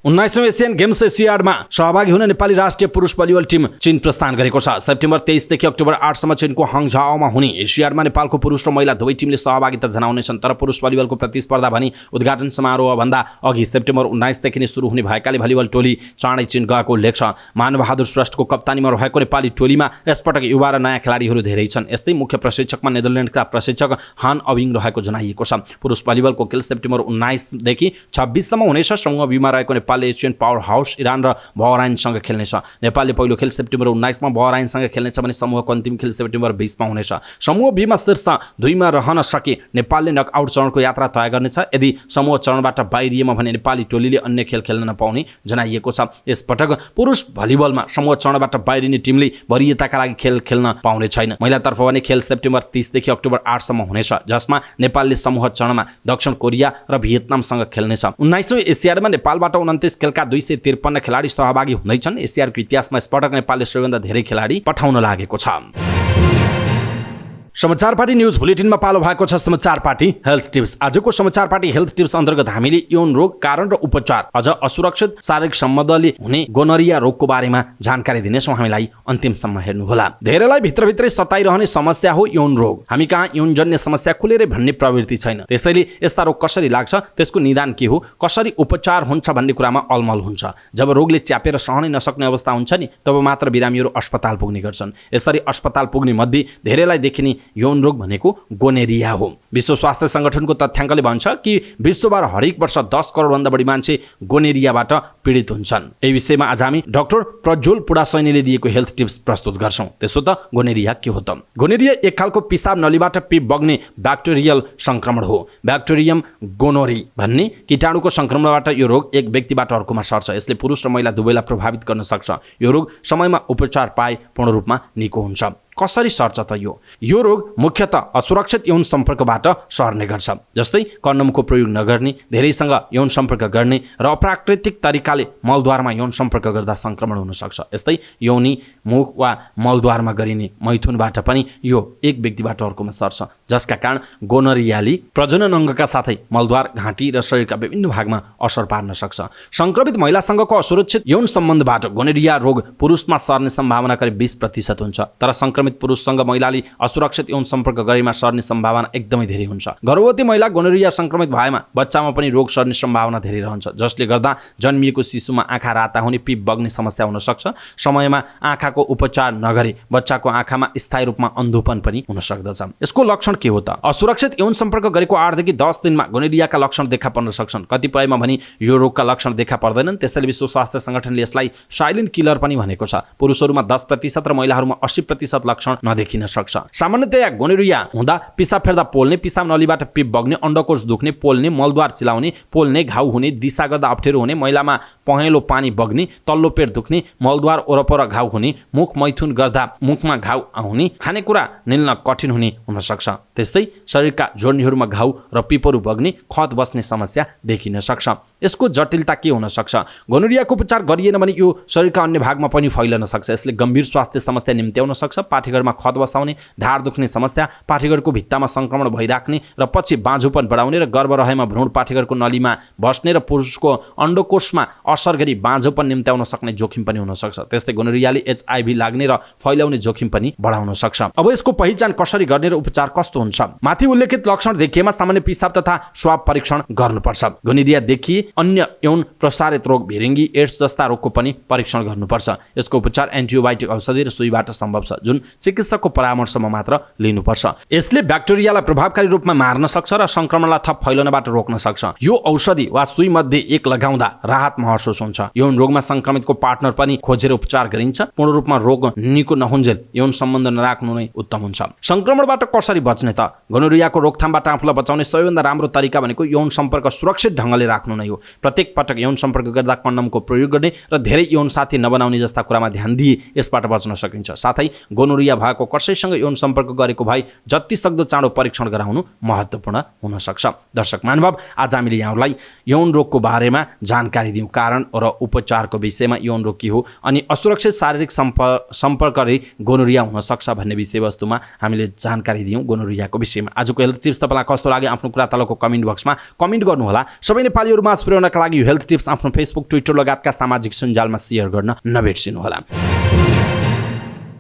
19औं एसियन गेम्स एसियाडमा सहभागी हुन नेपाली राष्ट्रिय पुरुष भलिबल टिम चीन प्रस्थान गरेको छ। सेप्टेम्बर 23 देखि अक्टोबर 8 सम्म चीनको हङझाओमा हुने एसियाडमा नेपालको पुरुष र महिला दुवै टिमले सहभागिता जनाउनेछन्, तर पुरुष भलिबलको प्रतिस्पर्धा भनी उद्घाटन समारोह भन्दा अघि सेप्टेम्बर 19 देखि नै सुरु हुने भएकाले भलिबल टोली चाँडै चीन गएको उल्लेख छ। मानबहादुर श्रेष्ठको कप्तानीमा रहेको नेपाली टोलीमा यसपटक युवा र नयाँ खेलाडीहरू धेरै छन्। यस्तै मुख्य प्रशिक्षकमा नेदरल्यान्डका प्रशिक्षक हान अबिङ रहेको जनाइएको छ। पुरुष भलिबलको खेल सेप्टेम्बर 19 देखि 26 सम्म हुनेछ। समूह बीमा रहेको नेपालले एसियन पावर हाउस इरान र बहराइनसँग खेल्नेछ। नेपालले पहिलो खेल सेप्टेम्बर 19 मा बहराइनसँग खेल्नेछ भने समूहको अन्तिम खेल सेप्टेम्बर 20 मा हुनेछ। समूह बी मा शीर्ष 2 मा रहन सके नेपालले नकआउट चरणको यात्रा तय गर्नेछ। यदि समूह चरणबाट बाहिरिएमा भने नेपाली टोलीले अन्य खेल खेल्न नपाउने जनाइएको छ। यसपटक पुरुष भलिबलमा समूह चरणबाट बाहिरिने टिमले वरियताका लागि खेल खेल्न पाउने छैन। महिलातर्फ भने खेल सेप्टेम्बर 30 देखि अक्टोबर 8 सम्म हुनेछ, जसमा नेपालले समूह चरणमा दक्षिण कोरिया र भियतनामसँग खेल्नेछ। 19औं एसियाडमा नेपालबाट 29 खेलका 253 खेलाडी सहभागी हुँदैछन्। एसियाडको इतिहासमा यसपटक नेपालले सबैभन्दा धेरै खेलाडी पठाउन लागेको छ। समाचार पार्टी न्यूज बुलेटिनमा पालो भएको छ समाचार पार्टी हेल्थ टिप्स। आजको समाचार पार्टी हेल्थ टिप्स अन्तर्गत हामीले यौन रोग कारण र उपचार, अझ असुरक्षित शारीरिक सम्बन्धले हुने गोनरिया रोगको बारेमा जानकारी दिनेछौँ। हामीलाई अन्तिमसम्म हेर्नुहोला। धेरैलाई भित्रभित्रै सताइरहने समस्या हो यौन रोग। हामी कहाँ यौनजन्य समस्या खुलेरै भन्ने प्रवृत्ति छैन। त्यसैले यस्ता रोग कसरी लाग्छ, त्यसको निदान के हो, कसरी उपचार हुन्छ भन्ने कुरामा अलमल हुन्छ। जब रोगले च्यापेर सहनै नसक्ने अवस्था हुन्छ नि, तब मात्र बिरामीहरू अस्पताल पुग्ने गर्छन्। यसरी अस्पताल पुग्ने मध्ये धेरैलाई देखिने यौन रोग भनेको गोनेरिया हो। विश्व स्वास्थ्य संगठनको तथ्याङ्कले भन्छ कि विश्वभर हरेक वर्ष 10 करोडभन्दा बढी मान्छे गोनेरियाबाट पीडित हुन्छन्। यही विषयमा आज हामी डाक्टर प्रज्वल पुडासैनीले दिएको हेल्थ टिप्स प्रस्तुत गर्छौँ। त्यसो त गोनेरिया के हो त? गोनेरिया एक खालको पिसाब नलीबाट पिप बग्ने ब्याक्टेरियल संक्रमण हो। ब्याक्टेरियम गोनोरी भन्ने कीटाणुको संक्रमणबाट यो रोग एक व्यक्तिबाट अर्कोमा सर्छ। यसले पुरुष र महिला दुवैलाई प्रभावित गर्न सक्छ। यो रोग समयमा उपचार पाए पूर्ण रूपमा निको हुन्छ। कसरी सर्छ त यो रोग मुख्यतः असुरक्षित यौन सम्पर्कबाट सर्ने गर्छ। जस्तै कन्डमको प्रयोग नगर्ने, धेरैसँग यौन सम्पर्क गर्ने र अप्राकृतिक तरिकाले मलद्वारमा यौन सम्पर्क गर्दा संक्रमण हुन सक्छ। यस्तै यौनी मुख वा मलद्वारमा गरिने मैथुनबाट पनि यो एक व्यक्तिबाट अर्कोमा सर्छ, जसका कारण गोनरियाले प्रजनन अङ्गका साथै मलद्वार, घाँटी र शरीरका विभिन्न भागमा असर पार्न सक्छ। संक्रमित महिलासँगको असुरक्षित यौन सम्बन्धबाट गोनरिया रोग पुरुषमा सर्ने सम्भावना करिब 20% हुन्छ, तर संक्रमित संक्रमित पुरुषसँग महिलाले असुरक्षित यौन सम्पर्क गरेमा सर्ने सम्भावना एकदमै धेरै हुन्छ। गर्भवती महिला गोनोरिया संक्रमित भएमा बच्चामा पनि रोग सर्ने सम्भावना धेरै रहन्छ, जसले गर्दा जन्मिएको शिशुमा आँखा राता हुने, पिप बग्ने समस्या हुन सक्छ। समयमा आँखाको उपचार नगरे बच्चाको आँखामा स्थायी रूपमा अन्धोपन पनि हुन सक्दछ। यसको लक्षण के हो त? असुरक्षित यौन सम्पर्क गरेको 8 देखि 10 दिनमा गोनोरियाका लक्षण देखा पर्न सक्छन्। कतिपयमा भने यो रोगका लक्षण देखा पर्दैनन्, त्यसैले विश्व स्वास्थ्य संगठनले यसलाई साइलेन्ट किलर पनि भनेको छ। पुरुषहरूमा 10% र महिलाहरूमा 80% लक्षण नदेखिन सक्छ। सामान्यतया गोनोरिया हुँदा पिसाब फेर्दा पोल्ने, पिसाब नलीबाट पिप बग्ने, अण्डकोष दुख्ने, पोल्ने, मलद्वार चिलाउने, पोल्ने, घाउ हुने, दिशा गर्दा अप्ठ्यारो हुने, महिलामा पहेँलो पानी बग्ने, तल्लो पेट दुख्ने, मलद्वार वरपर घाउ हुने, मुख मैथुन गर्दा मुखमा घाउ आउने, खानेकुरा निल्न कठिन हुने हुन सक्छ। त्यस्तै शरीरका जोड्नीहरूमा घाउ र पिपहरू बग्ने, खत बस्ने समस्या देखिन सक्छ। यसको जटिलता के हुन सक्छ? गोनोरियाको उपचार गरिएन भने यो शरीरका अन्य भागमा पनि फैलन सक्छ। यसले गम्भीर स्वास्थ्य समस्या निम्त्याउन सक्छ। पाठेघरमा खत बसाउने, ढाड दुख्ने समस्या, पाठेघरको भित्तामा संक्रमण भइराख्ने र पछि बाँझोपन बढाउने र गर्भ रहेमा भ्रूण पाठेघरको नलीमा बस्ने र पुरुषको अण्डकोषमा असर गरी बाँझोपन निम्त्याउन सक्ने जोखिम पनि हुन सक्छ। त्यस्तै गोनोरियाले HIV लाग्ने र फैलाउने जोखिम पनि बढाउन सक्छ। अब यसको पहिचान कसरी गर्ने र उपचार कस्तो हुन्छ? माथि उल्लेखित लक्षण देखिएमा सामान्य पिसाब तथा स्वाब परीक्षण गर्नुपर्छ। गोनोरिया देखिए अन्य यौन प्रसारित रोग, भिरिङ्गी, एड्स जस्ता रोगको पनि परीक्षण गर्नुपर्छ। यसको उपचार एन्टिबायोटिक औषधि र सुईबाट सम्भव छ, जुन चिकित्सकको परामर्शमा मात्र लिनुपर्छ। यसले ब्याक्टेरियालाई प्रभावकारी रूपमा मार्न सक्छ र संक्रमणलाई थप फैलनबाट रोक्न सक्छ। यो औषधि वा सुई मध्ये एक लगाउँदा राहत महसुस हुन्छ। यौन रोगमा संक्रमितको पार्टनर पनि खोजेर उपचार गरिन्छ। पूर्ण रूपमा रोग निको नहुन्जेल यौन सम्बन्ध नराख्नु नै उत्तम हुन्छ। संक्रमणबाट कसरी बच्ने त? गोनोरियाको रोकथामबाट आफूलाई बचाउने सबैभन्दा राम्रो तरिका भनेको यौन सम्पर्क सुरक्षित ढङ्गले राख्नु नै हो। प्रत्येक पटक यौन सम्पर्क गर्दा कन्डमको प्रयोग गर्ने र धेरै यौन साथी नबनाउने जस्ता कुरामा ध्यान दिए यसबाट बच्न सकिन्छ। साथै गोनोरिया भएको कसैसँग यौन सम्पर्क गरेको भए जति सक्दो चाँडो परीक्षण गराउनु महत्त्वपूर्ण हुन सक्छ। दर्शक महानुभाव, आज हामीले यहाँलाई यौन रोगको बारेमा जानकारी दियौँ, कारण र उपचारको विषयमा, यौन रोग के हो अनि असुरक्षित शारीरिक सम्पर्कले गोनोरिया हुन सक्छ भन्ने विषयवस्तुमा हामीले जानकारी दियौँ गोनोरियाको विषयमा। आजको हेल्थ टिप्स तपाईँलाई कस्तो लाग्यो आफ्नो कुरा तलको कमेन्ट बक्समा कमेन्ट गर्नुहोला। सबै नेपालीहरूमा पुर्याउनका लागि यो हेल्थ टिप्स आफ्नो फेसबुक, ट्विटर लगायतका सामाजिक सञ्जालमा सेयर गर्न नबिर्सिनुहोला।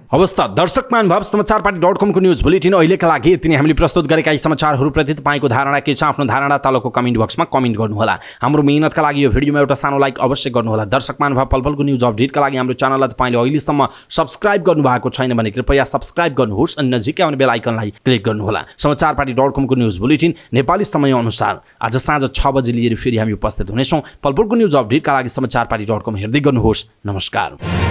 हवस् त दर्शक महानुभाव, समाचारपाटी.com को न्युज बुलेटिन अहिलेका लागि यति नै। हामीले प्रस्तुत गरेका यी समाचारहरूप्रति तपाईँको धारणा के छ? आफ्नो धारणा तलको कमेन्ट बक्समा कमेन्ट गर्नुहोला। हाम्रो मेहनतका लागि यो भिडियोमा एउटा सानो लाइक अवश्य गर्नुहोला। दर्शक महानुभाव, पलपलको न्युज अपडेटका लागि हाम्रो च्यानललाई तपाईँले अहिलेसम्म सब्स्क्राइब गर्नुभएको छैन भने कृपया सब्स्क्राइब गर्नुहोस् अनि नजिकै आउने बेल आइकनलाई क्लिक गर्नुहोला। समाचारपाटी.com को न्युज बुलेटिन नेपाली समयअनुसार आज साँझ 6 बजे लिएर फेरि हामी उपस्थित हुनेछौँ। पलपलको न्युज अपडेटका लागि समाचारपाटी.com हेर्दै गर्नुहोस्। नमस्कार।